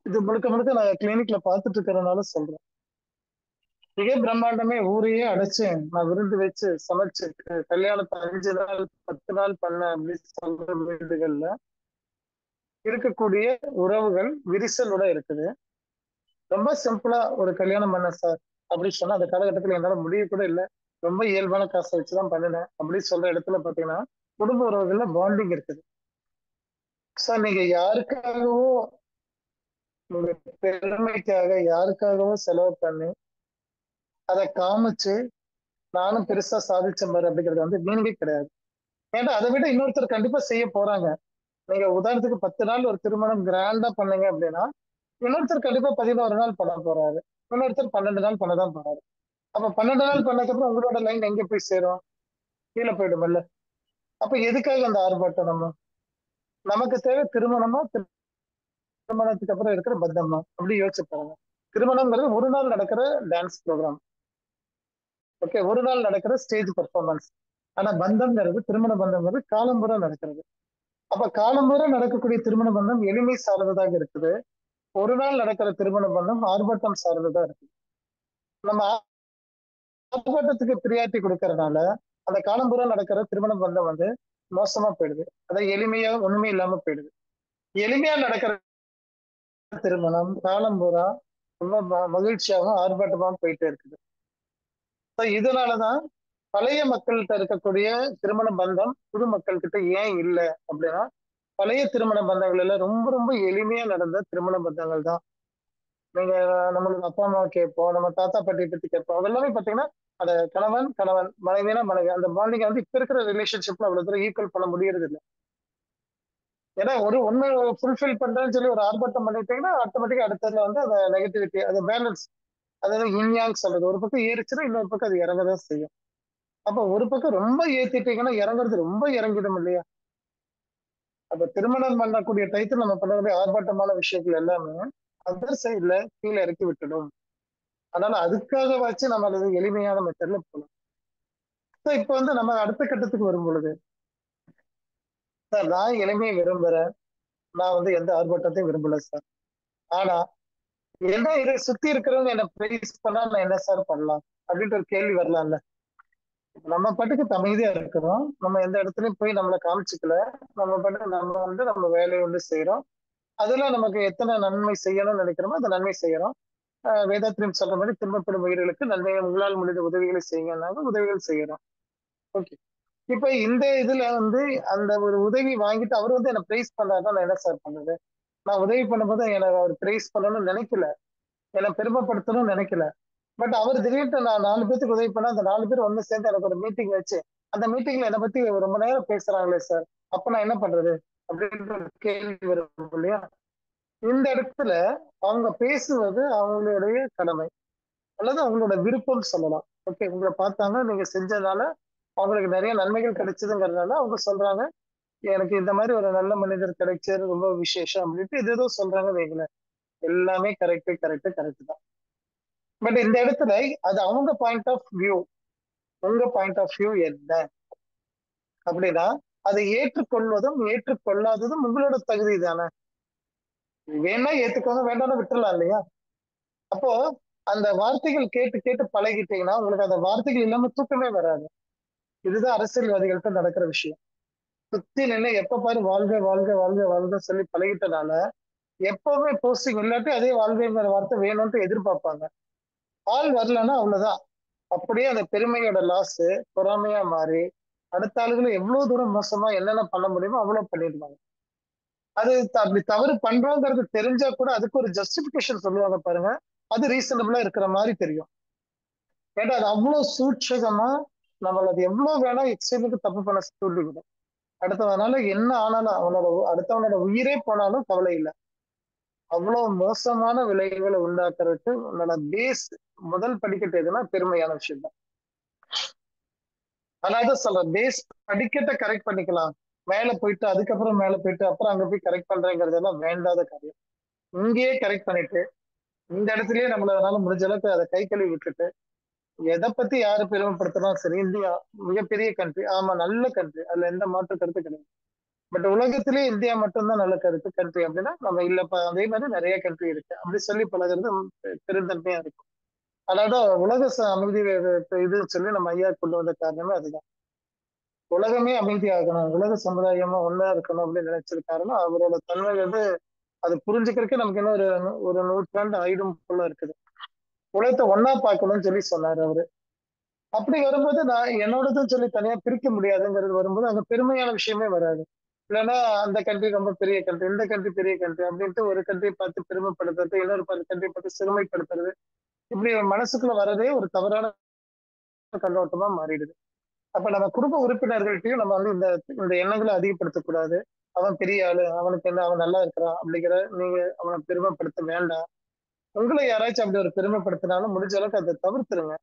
Speaker 2: இது முழுக்க முழுக்க நான் கிளினிக்ல பார்த்துட்டு இருக்கிறதுனால சொல்றேன். மிக பிரம்மாண்டமே ஊரையே அடைச்சு நான் விருந்து வச்சு சமைச்சு கல்யாணத்தை 5 நாள் 10 நாள் பண்ண அப்படின்னு சொல்ற வீடுகள்ல இருக்கக்கூடிய உறவுகள் விரிசலோட இருக்குது. ரொம்ப சிம்பிளா ஒரு கல்யாணம் பண்ண சார் அப்படின்னு சொன்னா அந்த காலகட்டத்துல என்னால முடிய கூட இல்லை, ரொம்ப இயல்பான காசை வச்சுதான் பண்ணினேன் அப்படின்னு சொல்ற இடத்துல பாத்தீங்கன்னா குடும்ப உறவுகள்ல பாண்டிங் இருக்குது. சார் நீங்க யாருக்காகவோ உங்க பெருமைக்காக யாருக்காகவோ செலவு பண்ணி அதை காமிச்சு நானும் பெருசா சாதிச்ச மாதிரி அப்படிங்கிறது வந்து மீனிங்கே கிடையாது. ஏன்னா அதை விட இன்னொருத்தர் கண்டிப்பா செய்ய போறாங்க. நீங்க உதாரணத்துக்கு 10 நாள் ஒரு திருமணம் கிராண்டா பண்ணீங்க அப்படின்னா இன்னொருத்தர் கண்டிப்பா 11 நாள் பண்ண போறாரு, இன்னொருத்தர் 12 நாள் பண்ணதான் போறாரு. அப்ப 12 நாள் பண்ணதுக்கப்புறம் உங்களோட லைன் எங்க போய் சேரும்? கீழே போயிடும்ல. அப்ப எதுக்காக அந்த ஆர்ப்பாட்டம்? நமக்கு தேவை திருமணமா, திருமணத்துக்கு அப்புறம் இருக்கிற பத்தமா அப்படி யோசிச்சு பாருங்க. திருமணம்ங்கிறது ஒரு நாள் நடக்கிற டான்ஸ் ப்ரோக்ராம், ஓகே, ஒரு நாள் நடக்கிற ஸ்டேஜ் பர்ஃபார்மன்ஸ். ஆனா பந்தம்ங்கிறது, திருமண பந்தம்ங்கிறது காலம்புற நடக்கிறது. அப்ப காலம்புற நடக்கக்கூடிய திருமண பந்தம் எளிமை சார்ந்ததாக இருக்குது. ஒரு நாள் நடக்கிற திருமண பந்தம் ஆர்ப்பாட்டம் சார்ந்ததா இருக்கு. நம்ம ஆர்ப்பாட்டத்துக்கு பிரியாரிட்டி கொடுக்கறதுனால அந்த காலம்புற நடக்கிற திருமண பந்தம் வந்து மோசமா போயிடுது. அதை எளிமையா ஒண்ணுமே இல்லாம போயிடுது. எளிமையா நடக்கிற திருமணம் காலம்புறா ரொம்ப மகிழ்ச்சியாகவும் ஆர்ப்பாட்டமாகவும் போயிட்டே இருக்குது. இதனாலதான் பழைய மக்கள்கிட்ட இருக்கக்கூடிய திருமண பந்தம் புது மக்கள் கிட்ட ஏன் இல்லை அப்படின்னா, பழைய திருமண பந்தங்கள் எல்லாம் ரொம்ப ரொம்ப எளிமையா நடந்த திருமண பந்தங்கள் தான். நீங்க நம்மளுக்கு அப்பா அம்மா கேட்போம், நம்ம தாத்தா பாட்டி பத்தி கேட்போம், அதெல்லாமே பாத்தீங்கன்னா அந்த கணவன் கணவன் மனைவினா மனைவி அந்த பாண்டிங் வந்து இப்ப இருக்கிற ரிலேஷன்ஷிப்ல அவ்வளவு தூரம் ஈக்குவல் பண்ண முடியறது இல்லை. ஏன்னா ஒரு ஒண்ணு ஃபுல்ஃபில் பண்றேன்னு சொல்லி ஒரு ஆர்ப்பாட்டம் பண்ணிட்டீங்கன்னா ஆட்டோமேட்டிக்கா அடுத்ததுல வந்து அந்த நெகட்டிவிட்டி அது பேலன்ஸ், அதாவது இன்யாங் சொல்றது, ஒரு பக்கம் ஏறிச்சுன்னா இன்னொரு பக்கம் அது இறங்கதான் செய்யும். அப்ப ஒரு பக்கம் ரொம்ப ஏத்திட்டீங்கன்னா இறங்குறது ரொம்ப இறங்கிடும் இல்லையா? அப்ப திருமணம் பண்ணக்கூடிய டயத்துல நம்ம பண்ணக்கூடிய ஆர்ப்பாட்டமான விஷயங்கள் எல்லாமே அதர் சைட்ல கீழே இறக்கி விட்டுடும். அதனால அதுக்காக வச்சு நம்ம அது எளிமையான மெத்தட்ல போகலாம். இப்ப வந்து நம்ம அடுத்த கட்டத்துக்கு வரும் பொழுது, சார் நான் எளிமையை விரும்புறேன், நான் வந்து எந்த ஆர்ப்பாட்டத்தையும் விரும்பல சார். ஆனா என்ன இதை சுத்தி இருக்கிறவங்க என்ன பிரைஸ் பண்ணா நான் என்ன சார் பண்ணலாம் அப்படின்ற ஒரு கேள்வி வரலாம்ல. நம்ம பாட்டுக்கு அமைதியா இருக்கிறோம், நம்ம எந்த இடத்துலயும் போய் நம்மளை காமிச்சுக்கல, நம்ம பாட்டுக்கு நம்ம வந்து நம்ம வேலையை வந்து செய்யறோம். அதுல நமக்கு எத்தனை நன்மை செய்யணும்னு நினைக்கிறோமோ அந்த நன்மை செய்யறோம். வேதாத்திரியம் சொல்ற மாதிரி துன்பப்படும் உயிர்களுக்கு நன்மையை உங்களால் முடிந்த உதவிகளை செய்யுங்கன்னாங்க, உதவிகள் செய்யறோம். ஓகே, இப்ப இந்த இதுல வந்து அந்த ஒரு உதவி வாங்கிட்டு அவர் வந்து என்ன பிரைஸ் பண்ணாதான் நான் என்ன சார் பண்ணுது? நான் உதவி பண்ணும்போது எனக்கு அவர் பிரைஸ் பண்ணணும்னு நினைக்கல, என்னை பெருமைப்படுத்தணும்னு நினைக்கல. பட் அவர் திடீர்னு நான் 4 பேருக்கு உதவி பண்ணா அந்த 4 பேர் ஒண்ணு சேர்ந்து எனக்கு ஒரு மீட்டிங் வச்சு அந்த மீட்டிங்ல என்னை பத்தி ரொம்ப நேரம் பேசுறாங்களே சார், அப்ப நான் என்ன பண்றது அப்படின்ற ஒரு கேள்வி வரும் இல்லையா? இந்த இடத்துல அவங்க பேசுவது அவங்களுடைய கடமை அல்லது அவங்களோட விருப்பம் சொல்லலாம். ஓகே, உங்களை பார்த்தாங்க, நீங்க செஞ்சதுனால அவங்களுக்கு நிறைய நன்மைகள் கிடைச்சதுங்கிறதுனால அவங்க சொல்றாங்க, எனக்கு இந்த மாதிரி ஒரு நல்ல மனிதர் கிடைச்சது ரொம்ப விசேஷம் அப்படின்ட்டு இது ஏதோ சொல்றாங்க வைங்களேன். எல்லாமே கரெக்ட் கரெக்ட் கரெக்ட் தான். பட் இந்த இடத்துல அது அவங்க பாயிண்ட் ஆஃப் வியூ, உங்க பாயிண்ட் ஆஃப் வியூ என்ன அப்படின்னா அதை ஏற்றுக்கொள்வதும் ஏற்றுக்கொள்ளாததும் உங்களோட தகுதி தானே. வேணா ஏத்துக்கோங்க, வேண்டாம்னு விட்டுறலாம் இல்லையா? அப்போ அந்த வார்த்தைகள் கேட்டு கேட்டு பழகிட்டீங்கன்னா உங்களுக்கு அந்த வார்த்தைகள் இல்லாம தூக்கமே வராது. இதுதான் அரசியல்வாதிகள்ட்ட நடக்கிற விஷயம். சுத்தி நின்னு எப்ப பாரு வாழ்க வாழ்க வாழ்க வாழ்க சொல்லி பழகிட்டனால எப்பவுமே போஸ்டிங் இல்லாட்டி அதே வாழ்க்கைங்கிற வார்த்தை வேணும்னு எதிர்பார்ப்பாங்க. ஆள் வரலன்னா அவ்வளவுதான். அப்படியே அந்த பெருமையோட லாஸ் பொறாமையா மாறி அடுத்த ஆளுகளை எவ்வளவு தூரம் மோசமா என்னென்ன பண்ண முடியுமோ அவ்வளவு பண்ணிடுவாங்க. அது அப்படி தவறு பண்றோங்கிறது தெரிஞ்சா கூட அதுக்கு ஒரு ஜஸ்டிபிகேஷன் சொல்லுவாங்க பாருங்க. அது ரீசனபிளா இருக்கிற மாதிரி தெரியும். ஏன்னா அது அவ்வளவு சூட்சகமா நம்மள அது எவ்வளவு வேணா எக்ஸ்ட்ரீமுக்கு தப்பு பண்ண சொல்லிவிடும். அடுத்தவனால என்ன ஆனாலும் அடுத்தவனோட உயிரே போனாலும் கவலை இல்லை. அவ்வளவு மோசமான விளைவுகளை உண்டாக்குறதுக்கு உன்னோட பேஸ் முதல் படிக்கட்டு எதுனா பெருமையான விஷயம் தான். அதான் சொல்றேன், பேஸ் படிக்கட்டை கரெக்ட் பண்ணிக்கலாம். மேல போயிட்டு அதுக்கப்புறம் மேல போயிட்டு அப்புறம் அங்க போய் கரெக்ட் பண்றேங்கிறதெல்லாம் வேண்டாத காரியம். இங்கேயே கரெக்ட் பண்ணிட்டு இந்த இடத்துலயே நம்மளால முடிஞ்ச அளவுக்கு அதை கை கழுவி விட்டுட்டு எதை பத்தி யாரு பெருமைப்படுத்தினாலும் சரி, இந்தியா மிகப்பெரிய கண்ட்ரி, ஆமா நல்ல கண்ட்ரி, அதுல எந்த மாற்று கருத்து கிடையாது. பட் உலகத்திலேயே இந்தியா மட்டும்தான் நல்ல கருத்து கண்ட்ரி அப்படின்னா நம்ம இல்லப்பா, அதே மாதிரி நிறைய கண்ட்ரி இருக்கு அப்படி சொல்லி பழகிறது பெருந்தன்மையா இருக்கும். அதாவது உலக அமைதி இதுன்னு சொல்லி நம்ம ஐயா கொண்டு வந்த காரணமே அதுதான். உலகமே அமைதியாகணும், உலக சமுதாயமா ஒன்னா இருக்கணும் அப்படின்னு நினைச்சிருக்காருன்னா அவரோட தன்மை அது புரிஞ்சுக்கிறதுக்கு நமக்கு இன்னும் ஒரு நூற்றாண்டு ஆயிடும் போல இருக்குது. உலகத்தை ஒன்னா பார்க்கணும்னு சொல்லி சொன்னாரு அவரு. அப்படி வரும்போது நான் என்னோடதுன்னு சொல்லி தனியா பிரிக்க முடியாதுங்கிறது வரும்போது அங்க பெருமையான விஷயமே வராது. இல்லைன்னா அந்த கண்ட்ரி ரொம்ப பெரிய கண்ட்ரி, இந்த கண்ட்ரி பெரிய கண்ட்ரி அப்படின்ட்டு ஒரு கண்ட்ரி பார்த்து பெருமைப்படுத்துறது, இன்னொரு கண்ட்ரி பார்த்து சிறுமைப்படுத்துறது, இப்படி மனசுக்குள்ள வரதே ஒரு தவறான கண்ணோட்டமா மாறிடுது. அப்ப நம்ம குடும்ப உறுப்பினர்கள்ட்டையும் நம்ம இந்த இந்த எண்ணங்களை அதிகப்படுத்தக்கூடாது. அவன் பெரிய ஆளு, அவனுக்கு என்ன, அவன் நல்லா இருக்கிறான் அப்படிங்கிற நீங்க அவனை பெருமைப்படுத்த வேண்டாம். உங்களை யாராச்சும் அப்படி ஒரு பெருமைப்படுத்தினாலும் முடிஞ்ச அளவுக்கு அதை தவிர்த்துருங்க.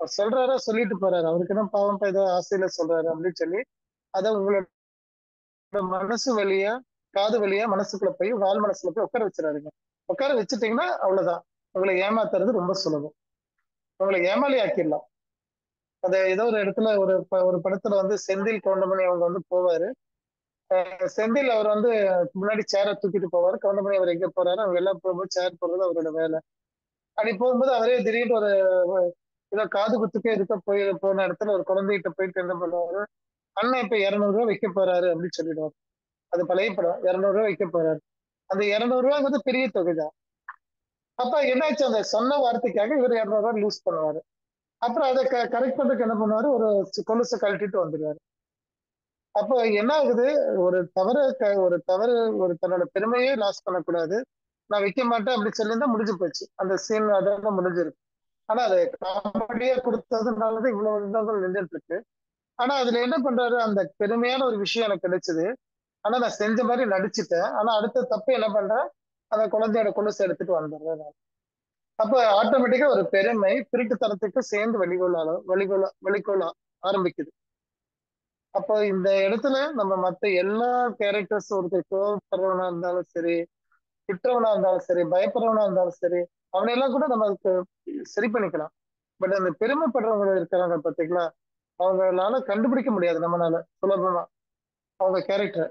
Speaker 2: அவர் சொல்றாரா சொல்லிட்டு போறாரு, அவருக்கு என்ன பாவம் ஏதோ ஆசையில சொல்றாரு அப்படின்னு சொல்லி அதை உங்களோட மனசு வழியா காது வழியா மனசுக்குள்ள போய் வால் மனசுல போய் உட்கார வச்சிடாருங்க. உட்கார வச்சுட்டீங்கன்னா அவ்வளவுதான். உங்களை ஏமாத்துறது ரொம்ப சுலபம். உங்களை ஏமாளி ஆக்கிடலாம். அது ஏதோ ஒரு இடத்துல ஒரு படத்துல செந்தில் கவுண்டமணி அவங்க போவாரு. செந்தில் அவர் முன்னாடி சேரை தூக்கிட்டு போவாரு. கவுண்டமணி அவர் எங்க போறாரு, அவங்க எல்லாம் போகும்போது சேர் போடுறது அவரோட வேலை. அப்படி போகும்போது அவரே திடீர்னு ஏதோ காது குத்துக்கே இருக்க போன இடத்துல ஒரு குழந்தைகிட்ட போயிட்டு என்ன பண்ணுவாரு, அண்ணன் இப்ப 200 ரூபாய் வைக்க போறாரு அப்படின்னு சொல்லிடுவாரு. அது பழைய படம். 200 ரூபாய் வைக்க போறாரு. அந்த 200 ரூபாய்ங்கிறது பெரிய தொகை தான். அப்ப என்னாச்சு, அந்த சொன்ன வார்த்தைக்காக இவர் 200 ரூபாய் லூஸ் பண்ணுவாரு. அப்புறம் அதை கரெக்ட் பண்றதுக்கு என்ன பண்ணுவாரு, ஒரு கொலுசை கழட்டிட்டு வந்துருவாரு. அப்போ என்ன ஆகுது, ஒரு தவறு ஒரு தன்னோட பெருமையே லாஸ் பண்ணக்கூடாது, நான் வைக்க மாட்டேன் அப்படி சொல்லியிருந்தா முடிஞ்சு போச்சு. அந்த சீன் அதெல்லாம் முடிஞ்சிருக்கு. ஆனா அதை காமெடியா கொடுத்ததுனாலதான் இவ்வளவு விவாதங்கள் நின்றுட்டு இருக்கு. ஆனா அதுல என்ன பண்றாரு, அந்த பெருமையான ஒரு விஷயம் எனக்கு கிடைச்சது, ஆனா நான் செஞ்ச மாதிரி நடிச்சுட்டேன், ஆனா அடுத்த தப்பு என்ன பண்றேன், அந்த குழந்தையோட கொலுசை எடுத்துட்டு வந்துடுறேன். அப்ப ஆட்டோமேட்டிக்கா ஒரு பெருமை திருட்டுத்தனத்துக்கு சேர்ந்து வெளிக்கொள்ள ஆரம்பிக்குது. அப்போ இந்த இடத்துல நம்ம மத்த எல்லா கேரக்டர்ஸ், ஒருத்தர் கோவப்படுறவனா இருந்தாலும் சரி, திட்டுறவனா இருந்தாலும் சரி, பயப்படுறவனா இருந்தாலும் சரி, அவனையெல்லாம் கூட நம்ம சரி பண்ணிக்கலாம். பட் அந்த பெருமைப்படுறவங்க இருக்கிறாங்க பாத்தீங்களா, அவங்களால கண்டுபிடிக்க முடியாது நம்மளால சுலபமா அவங்க கேரக்டர்.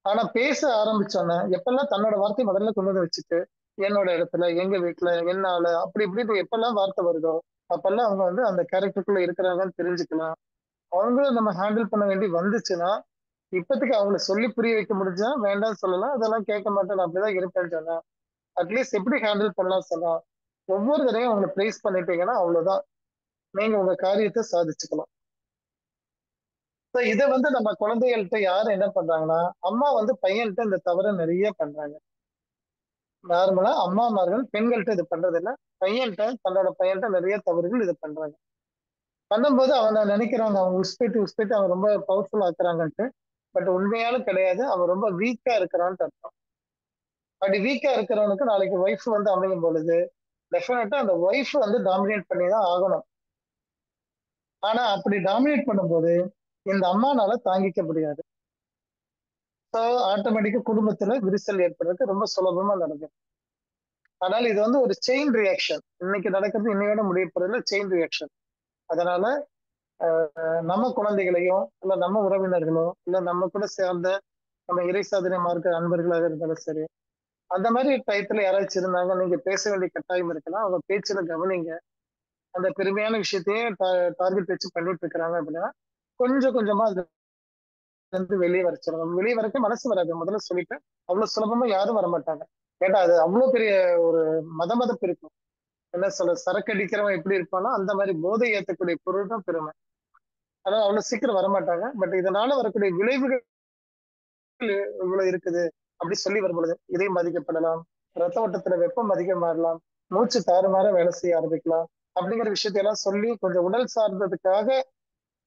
Speaker 2: ஆனா பேச ஆரம்பிச்சோன்னா எப்பெல்லாம் தன்னோட வார்த்தை முதல்ல கொண்டு வந்து வச்சுட்டு என்னோட இடத்துல, எங்க வீட்டுல, என்னால அப்படி இப்படி எப்பெல்லாம் வார்த்தை வருதோ அப்பெல்லாம் அவங்க அந்த கேரக்டருக்குள்ள இருக்கிறாங்கன்னு தெரிஞ்சுக்கலாம். அவங்களும் நம்ம ஹேண்டில் பண்ண வேண்டி வந்துச்சுன்னா இப்பத்துக்கு அவங்களை சொல்லி புரிய வைக்க முடிஞ்சா வேண்டாம்னு சொல்லலாம், அதெல்லாம் கேட்க மாட்டேன் நான் அப்படிதான் இருப்பேன்னு சொன்னா அட்லீஸ்ட் எப்படி ஹேண்டில் பண்ணலாம் சொன்னா ஒவ்வொரு தடையும் அவங்களை பிரைஸ் பண்ணிட்டீங்கன்னா அவ்வளவுதான், நீங்க உங்க காரியத்தை சாதிச்சுக்கலாம். இதை நம்ம குழந்தைகள்கிட்ட யாரும் என்ன பண்றாங்கன்னா, அம்மா பையன்கிட்ட இந்த தவறை நிறைய பண்றாங்க. நார்மலா அம்மாமார்கள் பெண்கள்கிட்ட இது பண்றது இல்ல, தன்னோட பையன்கிட்ட நிறைய தவறுகள் இது பண்றாங்க. பண்ணும்போது அவனை நினைக்கிறாங்க அவங்க உஸ்பேட்டு அவன் ரொம்ப பவர்ஃபுல் ஆக்குறாங்கன்ட்டு. பட் உண்மையாலும் கிடையாது, அவன் ரொம்ப வீக்கா இருக்கிறான்னு அர்த்தம். அப்படி வீக்கா இருக்கிறவனுக்கு நாளைக்கு ஒய்ஃப் அமையும் பொழுது டெஃபினட்டா அந்த ஒய்ஃப் டாமினேட் பண்ணி தான் ஆகணும். ஆனா அப்படி டாமினேட் பண்ணும்போது இந்த அம்மானால தாங்கிக்க முடியாது. ஸோ ஆட்டோமேட்டிக்கா குடும்பத்துல விரிசல் ஏற்படுறதுக்கு ரொம்ப சுலபமா நடக்கும். ஆனால் இது ஒரு செயின் ரியாக்ஷன். இன்னைக்கு நடக்கிறது இன்னையோட முடிய போறதுல செயின் ரியாக்ஷன். அதனால நம்ம குழந்தைகளையும் இல்ல நம்ம உறவினர்களோ இல்ல நம்ம கூட சேர்ந்த நம்ம இறை சாதனை மார்க்க நண்பர்களாக இருந்தாலும் சரி, அந்த மாதிரி டயத்துல யாராச்சும் இருந்தாங்க, நீங்க பேச வேண்டிய கட்டாயம் இருக்கலாம், அவங்க பேச்சுல கவனிங்க. அந்த பெருமையான விஷயத்தையே டார்கெட் வச்சு பண்ணிட்டு இருக்கிறாங்க அப்படின்னா கொஞ்சம் கொஞ்சமா அது வந்து வெளியே வர சொல்லணும். வெளியே வரக்க மனசு வராது, முதல்ல சொல்லிட்டு. அவ்வளவு சுலபமா யாரும் வரமாட்டாங்க. ஏன்னா அது அவ்வளவு பெரிய ஒரு மதமதப்பு இருக்கும். என்ன சொல்ல, சரக்கு அடிக்கிறவன் எப்படி இருப்பானோ அந்த மாதிரி போதை ஏற்றக்கூடிய பொருள் தான் பெருமை. அதாவது அவ்வளவு சீக்கிரம் வரமாட்டாங்க. பட் இதனால வரக்கூடிய விளைவுகள் இவ்வளவு இருக்குது அப்படி சொல்லி வரும் பொழுது இதயம் பாதிக்கப்படலாம், ரத்த ஓட்டத்துல வெப்பம் அதிகம் மாறலாம், மூச்சு தாறுமாற வேலை செய்ய ஆரம்பிக்கலாம். அப்படிங்கிற விஷயத்தையெல்லாம் சொல்லி கொஞ்சம் உடல் சார்ந்ததுக்காக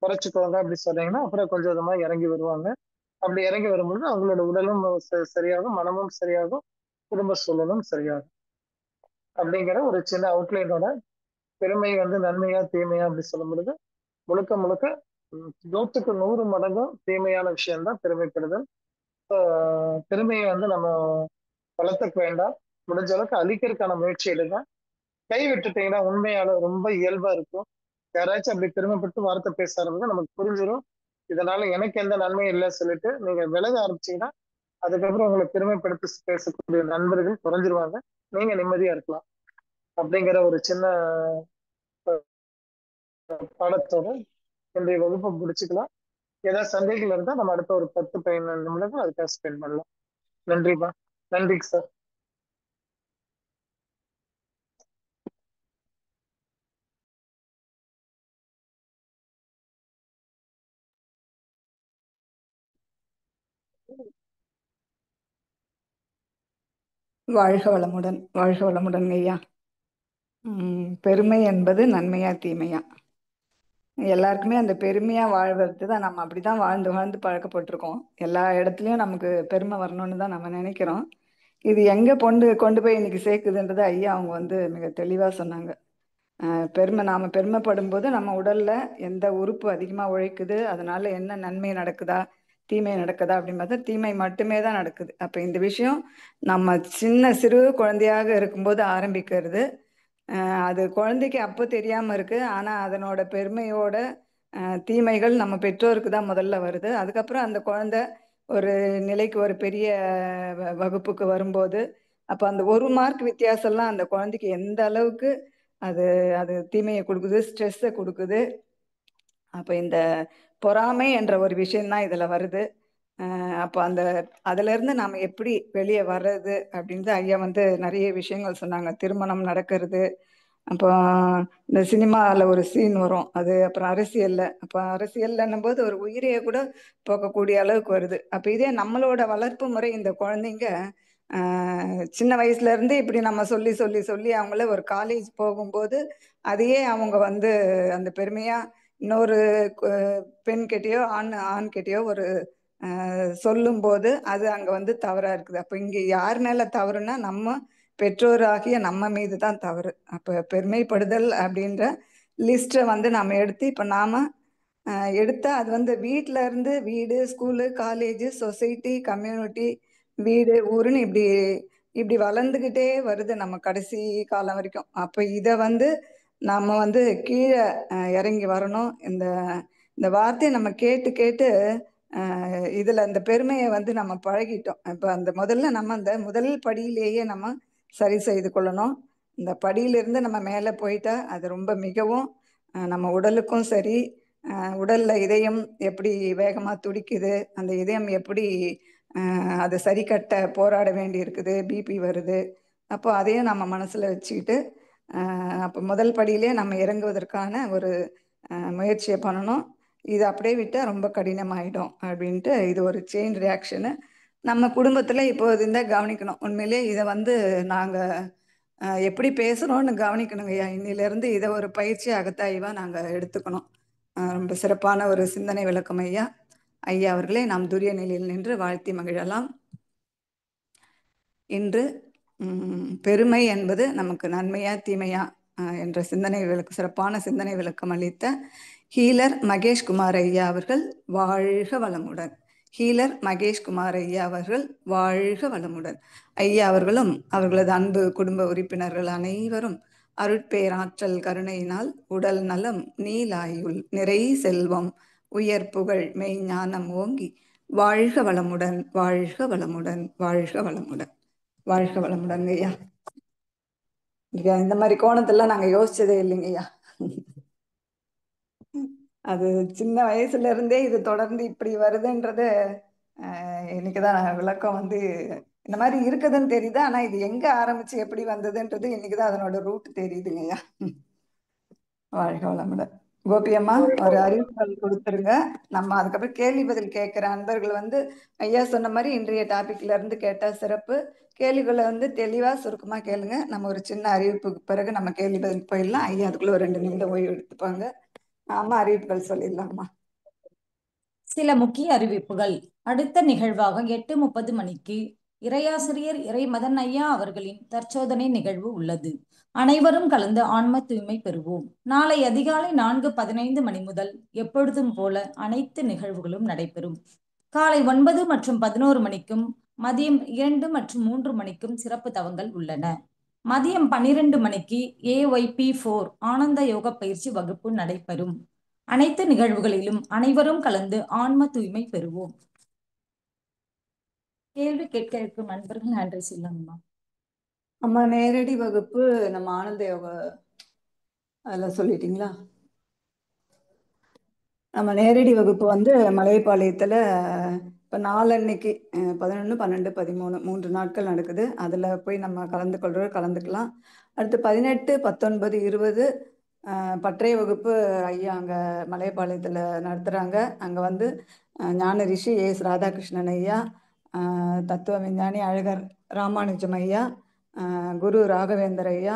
Speaker 2: குறைச்சுக்கோங்க அப்படி சொன்னீங்கன்னா அப்புறம் கொஞ்சம் கொஞ்சமா இறங்கி வருவாங்க. அப்படி இறங்கி வரும்பொழுது அவங்களோட உடலும் சரியாகும், மனமும் சரியாகும், குடும்ப சூழலும் சரியாகும். அப்படிங்கிற ஒரு சின்ன அவுட்லைனோட பெருமை வந்து நன்மையா தீமையா அப்படி சொல்லும் பொழுது முழுக்க முழுக்க 100க்கு 100 மடங்கும் தீமையான விஷயம்தான் பெருமைப்படுதல். பெருமையை வந்து நம்ம வளர்த்துக்க வேண்டாம். முடிஞ்ச அளவுக்கு அழிக்கிறதுக்கான முயற்சி எடுங்க. கை விட்டுட்டீங்கன்னா உண்மையால ரொம்ப இயல்பா இருக்கும். யாராச்சும் அப்படி பெருமைப்பட்டு வார்த்தை பேச ஆரம்பிச்சா நமக்கு புரிஞ்சிடும், இதனால எனக்கு எந்த நன்மையும் இல்லை சொல்லிட்டு நீங்க விலக ஆரம்பிச்சீங்கன்னா அதுக்கப்புறம் உங்களை பெருமைப்படுத்தி பேசக்கூடிய நண்பர்கள் குறைஞ்சிருவாங்க. நீங்க நிம்மதியா இருக்கலாம். அப்படிங்கிற ஒரு சின்ன பாடத்தோட இன்றைய வகுப்பை முடிச்சுக்கலாம். ஏதாவது சந்தேகங்கள் இருந்தா நம்ம அடுத்த ஒரு 10-15 நிமிடங்கள் அதுக்காக ஸ்பெண்ட் பண்ணலாம். நன்றிப்பா. நன்றி சார்.
Speaker 3: வாழ்க வளமுடன், வாழ்க வளமுடன் ஐயா. பெருமை என்பது நன்மையா தீமையா? எல்லாருக்குமே அந்த பெருமையா வாழ்வது தான். நம்ம அப்படிதான் வாழ்ந்து வாழ்ந்து பழக்கப்பட்டிருக்கோம். எல்லா இடத்துலயும் நமக்கு பெருமை வரணும்னு தான் நம்ம நினைக்கிறோம். இது எங்க கொண்டு கொண்டு போய் இன்னைக்கு சேர்க்குதுன்றதை ஐயா அவங்க மிக தெளிவா சொன்னாங்க. நாம பெருமைப்படும் போது நம்ம உடல்ல எந்த உறுப்பு அதிகமா உழைக்குது, அதனால என்ன நன்மை நடக்குதா தீமை நடக்குதா அப்படின்னு பார்த்தா தீமை மட்டுமே தான் நடக்குது. அப்ப இந்த விஷயம் நம்ம சிறு குழந்தையாக இருக்கும்போது ஆரம்பிக்கிறது. அது குழந்தைக்கு அப்போ தெரியாம இருக்கு. ஆனா அதனோட பெருமையோட தீமைகள் நம்ம பெற்றோருக்கு தான் முதல்ல வருது. அதுக்கப்புறம் அந்த குழந்தை ஒரு நிலைக்கு, ஒரு பெரிய வகுப்புக்கு வரும்போது அப்ப அந்த 1 மார்க் வித்தியாசம்லாம் அந்த குழந்தைக்கு எந்த அளவுக்கு அது அது தீமையை கொடுக்குது, ஸ்ட்ரெஸ்ஸை கொடுக்குது. அப்ப இந்த பொறாமை என்ற ஒரு விஷயம்தான் இதுல வருது. அப்போ அதுல இருந்து நாம எப்படி வெளியே வர்றது அப்படின்னு ஐயா நிறைய விஷயங்கள் சொன்னாங்க. திருமணம் நடக்கிறது, அப்போ இந்த சினிமாவில் ஒரு சீன் வரும், அது அப்புறம் அரசியல்ல, அப்போ அரசியல்ன்னும் போது ஒரு உயிரையை கூட போக்கக்கூடிய அளவுக்கு வருது. அப்போ இதே நம்மளோட வளர்ப்பு முறை, இந்த குழந்தைங்க சின்ன வயசுல இருந்து இப்படி நம்ம சொல்லி சொல்லி சொல்லி அவங்கள ஒரு காலேஜ் போகும்போது அதையே அவங்க அந்த பெருமையா இன்னொரு பெண்கிட்டயோ ஆண்கிட்டயோ ஒரு சொல்லும்போது அது அங்க தவறா இருக்குது. அப்ப இங்க யார் மேல தவறுனா நம்ம பெற்றோராகிய நம்ம மீது தான் தவறு. அப்ப பெருமைப்படுதல் அப்படின்ற லிஸ்ட்டை நாம எடுத்து இப்ப நாம எடுத்தா அது வீட்ல இருந்து வீடு, ஸ்கூலு, காலேஜ், சொசைட்டி, கம்யூனிட்டி, வீடு, ஊருன்னு இப்படி இப்படி வளர்ந்துகிட்டே வருது நம்ம கடைசி காலம் வரைக்கும். அப்ப இத நாம கீழே இறங்கி வரணும். இந்த இந்த வார்த்தையை நம்ம கேட்டு கேட்டு இதுல அந்த பெருமையை நம்ம பழகிட்டோம். இப்ப முதல்ல நம்ம அந்த முதல் படியிலேயே நம்ம சரி செய்து கொள்ளணும். இந்த படியிலிருந்து நம்ம மேலே போயிட்டா அது ரொம்ப மிகவும் நம்ம உடலுக்கும் சரி, உடல்ல இதயம் எப்படி வேகமா துடிக்குது, அந்த இதயம் எப்படி அதை சரி கட்ட போராட வேண்டி இருக்குது, பிபி வருது. அப்போ அதையும் நம்ம மனசுல வச்சுக்கிட்டு அப்போ முதல் படியிலே நம்ம இறங்குவதற்கான ஒரு முயற்சியை பண்ணணும். இது அப்படியே விட்டால் ரொம்ப கடினமாயிடும் அப்படின்ட்டு இது ஒரு செயின் ரியாக்ஷனு நம்ம குடும்பத்தில் இப்போ இருந்தால் கவனிக்கணும். உண்மையிலே இதை நாங்கள் எப்படி பேசுகிறோன்னு கவனிக்கணுங்க ஐயா. இன்னிலேருந்து இதை ஒரு பயிற்சி அகத்தாய்வாக நாங்கள் எடுத்துக்கணும். ரொம்ப சிறப்பான ஒரு சிந்தனை விளக்கம் ஐயா. ஐயா அவர்களே, நாம் துரிய நிலையில் நின்று வாழ்த்தி மகிழலாம். இன்று பெருமை என்பது நமக்கு நன்மையா தீமையா என்ற சிறப்பான சிந்தனை விளக்கம் அளித்த ஹீலர் மகேஷ்குமார் ஐயா அவர்கள் வாழ்க வளமுடன். ஹீலர் மகேஷ்குமார் ஐயா அவர்கள் வாழ்க வளமுடன். ஐயா அவர்களும் அவர்களது அன்பு குடும்ப உறுப்பினர்கள் அனைவரும் அருட்பேராற்றல் கருணையினால் உடல் நலம், நீலாயுள், நிறை செல்வம், உயர் புகழ், மெய்ஞானம் ஓங்கி வாழ்க வளமுடன், வாழ்க வளமுடன், வாழ்க வளமுடன். வாழ்க வளமுடன் ஐயா. இந்த மாதிரி கோணத்தெல்லாம் நாங்க யோசிச்சதே இல்லைங்க ஐயா. அது சின்ன வயசுல இருந்தே இது தொடர்ந்து இப்படி வருதுன்றது இன்னைக்குதான் விளக்கம் வந்து இந்த மாதிரி இருக்குதுன்னு தெரியுது. ஆனா இது எங்க ஆரம்பிச்சு எப்படி வந்ததுன்றது இன்னைக்குதான் அதனோட ரூட் தெரியுதுங்க ஐயா. வாழ்க வளமுடன். கோபியம்மா ஒரு அறிவிப்புகள் கொடுத்துருங்க. நம்ம அதுக்கப்புறம் கேள்வி பதில் கேட்கிற அன்பர்கள் வந்து ஐயா சொன்ன மாதிரி இன்றைய டாபிக்ல இருந்து கேட்டா சிறப்பு. கேள்விகளை வந்து தெளிவா சுருக்கமா கேளுங்க. நம்ம ஒரு சின்ன அறிவிப்புக்கு பிறகு நம்ம கேள்வி பதில் போயிடலாம். ஐயா அதுக்குள்ள ஒரு 2 நிமிடம் ஓய்வு எடுத்துப்பாங்க. ஆமா, அறிவிப்புகள் சொல்லிடலாமா?
Speaker 4: சில முக்கிய அறிவிப்புகள். அடுத்த நிகழ்வாக 8:30 மணிக்கு இறையாசிரியர் இறை மதன் ஐயா அவர்களின் தற்சோதனை நிகழ்வு உள்ளது. அனைவரும் கலந்து ஆன்ம தூய்மை பெறுவோம். நாளை அதிகாலை 4:15 மணி முதல் எப்பொழுதும் போல அனைத்து நிகழ்வுகளும் நடைபெறும். காலை 9 மற்றும் 11 மணிக்கும் மதியம் 2 மற்றும் 3 மணிக்கும் சிறப்பு தவங்கள் உள்ளன. மதியம் 12 மணிக்கு AYP4 ஆனந்த யோக பயிற்சி வகுப்பு நடைபெறும். அனைத்து நிகழ்வுகளிலும் அனைவரும் கலந்து ஆன்ம தூய்மை பெறுவோம். கேள்வி கேட்க இருக்கும் நண்பர்கள் நன்றி சொல்லணுமா?
Speaker 3: அம்மா நேரடி வகுப்பு நம்ம ஆனந்த யோகா அதில் சொல்லிட்டீங்களா? நம்ம நேரடி வகுப்பு வந்து மலையப்பாளையத்தில் இப்போ நாளன்னைக்கு 11, 12, 13 3 நாட்கள் நடக்குது. அதில் போய் நம்ம கலந்துக்கலாம். அடுத்து 18, 19, 20 பற்றைய வகுப்பு ஐயா அங்கே மலையப்பாளையத்தில் நடத்துகிறாங்க. அங்கே வந்து ஞான ரிஷி எஸ் ராதாகிருஷ்ணன் ஐயா, தத்துவ விஞ்ஞானி அழகர் ராமானுஜம் ஐயா, குரு ராகவேந்தர் ஐயா,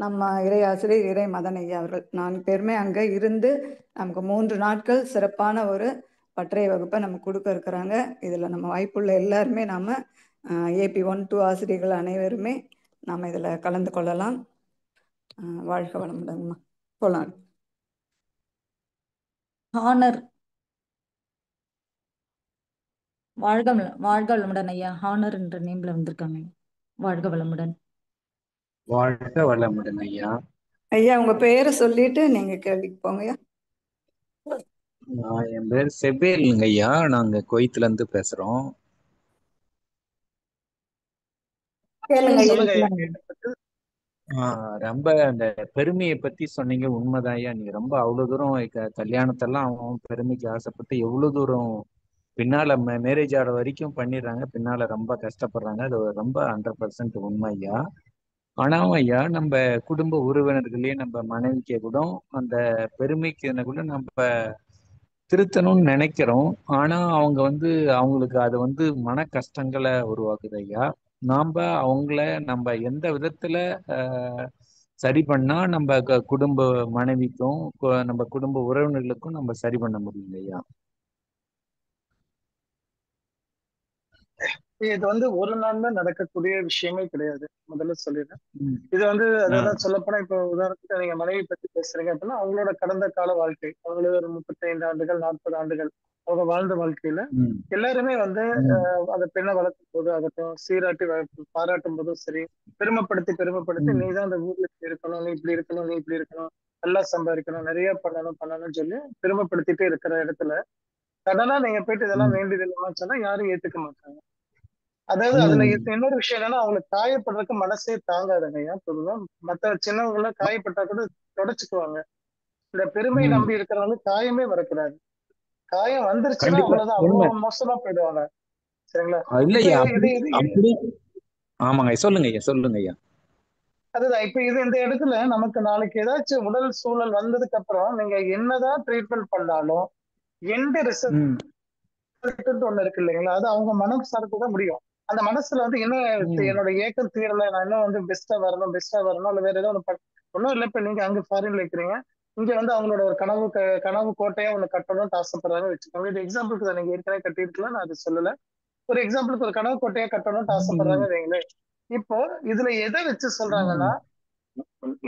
Speaker 3: நம்ம இறை ஆசிரியர் இறை மதன் ஐயா அவர்கள் 4 பேருமே அங்கே இருந்து நமக்கு 3 நாட்கள் சிறப்பான ஒரு பற்றைய வகுப்பை நம்ம கொடுக்க இருக்கிறாங்க. இதில் நம்ம வாய்ப்புள்ள எல்லாருமே நாம் AP 1, 2 ஆசிரியர்கள் அனைவருமே நாம் இதில் கலந்து கொள்ளலாம். வாழ்க வளமுடன்மா. போலாம்.
Speaker 4: ஹானர் வாழ்க வளமுடன் ஐயா. ஹானர் என்ற நேம்ல வந்திருக்காங்க. வாழ்க வளமுடன்.
Speaker 5: வாழ்க வளமுடன் ஐயா.
Speaker 3: ஐயா உங்க பெயரை சொல்லிட்டு நீங்க கேள்விக்கு போங்கய்யா.
Speaker 5: என் பேர் செபேலுங்க ஐயா. நாங்க குவைத்துல இருந்து பேசுறோம். ரொம்ப அந்த பெருமையை பத்தி சொன்னீங்க. உண்மைதான் ஐயா. நீங்க ரொம்ப அவ்வளவு தூரம் கல்யாணத்தெல்லாம் அவன் பெருமைக்கு ஆசைப்பட்டு எவ்வளவு தூரம் பின்னால மேரேஜ் ஆகிற வரைக்கும் பண்ணிடுறாங்க. பின்னால ரொம்ப கஷ்டப்படுறாங்க. அது ரொம்ப 100% உண்மை ஐயா. ஆனா ஐயா, நம்ம குடும்ப உறவினர்களே நம்ம மனைவிக்கே கூட அந்த பெருமைக்கு கூட நம்ம திருத்தணும்னு நினைக்கிறோம். ஆனா அவங்க அவங்களுக்கு அது மன கஷ்டங்களை உருவாக்குது ஐயா. அவங்கள நம்ம எந்த விதத்துல சரி பண்ணா நம்ம குடும்ப மனைவிக்கும் நம்ம குடும்ப உறவினர்களுக்கும் நம்ம சரி பண்ண முடியும் ஐயா?
Speaker 2: இது ஒரு நாள்ல நடக்கக்கூடிய விஷயமே கிடையாது. முதல்ல சொல்லிடுறேன். இது அதான் சொல்லப்போனா இப்ப உதாரணத்துக்கு நீங்க மனைவி பத்தி பேசுறீங்க அப்படின்னா அவங்களோட கடந்த கால வாழ்க்கை, அவங்களோட ஒரு 35 ஆண்டுகள் 40 ஆண்டுகள் அவங்க வாழ்ந்த வாழ்க்கையில எல்லாருமே அந்த பெண்ணை வளர்க்கும் போது ஆகட்டும், சீராட்டி பாராட்டும் போதும் சரி, பெருமைப்படுத்தி நீதான் அந்த ஊர்ல இப்படி இருக்கணும், நீ இப்படி இருக்கணும், நீ இப்படி இருக்கணும், நல்லா சம்பாதிக்கணும், நிறைய பண்ணணும்னு சொல்லி பெருமைப்படுத்திட்டே இருக்கிற இடத்துல சடனா நீங்க போயிட்டு இதெல்லாம் வேண்டியது சொன்னா யாரும் ஏத்துக்க மாட்டாங்க. அதாவது அதுல இன்னொரு விஷயம் என்னன்னா அவங்களுக்கு காயப்படுறதுக்கு மனசே தாங்காதுங்க ஐயா. பொதுவா மத்த சின்னவங்க காயப்பட்டா கூட தொடச்சுக்குவாங்க. இந்த பெருமை நம்பி இருக்கிறவங்க காயமே வரக்கூடாது. காயம் வந்துருச்சுன்னா அவ்வளவுதான், அவ்வளவு மோசமா போயிடுவாங்க. சரிங்களா?
Speaker 5: ஆமாங்க, சொல்லுங்க ஐயா, சொல்லுங்க ஐயா.
Speaker 2: அதுதான் இப்ப இந்த இடத்துல நமக்கு நாளைக்கு ஏதாச்சும் உடல் சூழல் வந்ததுக்கு அப்புறம் நீங்க என்னதான் ட்ரீட்மெண்ட் பண்ணாலும் எந்த ரிசல்ட் ஒண்ணு இருக்கு இல்லைங்களா, அது அவங்க மனம் சார்ந்துதான் முடியும். அந்த மனசுல என்ன என்னோட ஏக்கம் தீரல, நான் இன்னும் பெஸ்டா வரணும் இல்ல வேற ஏதோ ஒன்னும் இல்ல. இப்ப நீங்க அங்க ஃபாரின்ல இருக்கிறீங்க, இங்க அவங்களோட ஒரு கனவு கோட்டையா ஒண்ணு கட்டணும்னு ஆசைப்படுறாங்க வச்சுக்கோங்க. இது எக்ஸாம்பிளுக்கு தான், நீங்க ஏற்கனவே கட்டியிருக்கலாம், நான் அது சொல்லல. ஒரு எக்ஸாம்பிளுக்கு ஒரு கனவு கோட்டையா கட்டணும்னு ஆசைப்படுறாங்க வைங்களேன். இப்போ இதுல எதை வச்சு சொல்றாங்கன்னா,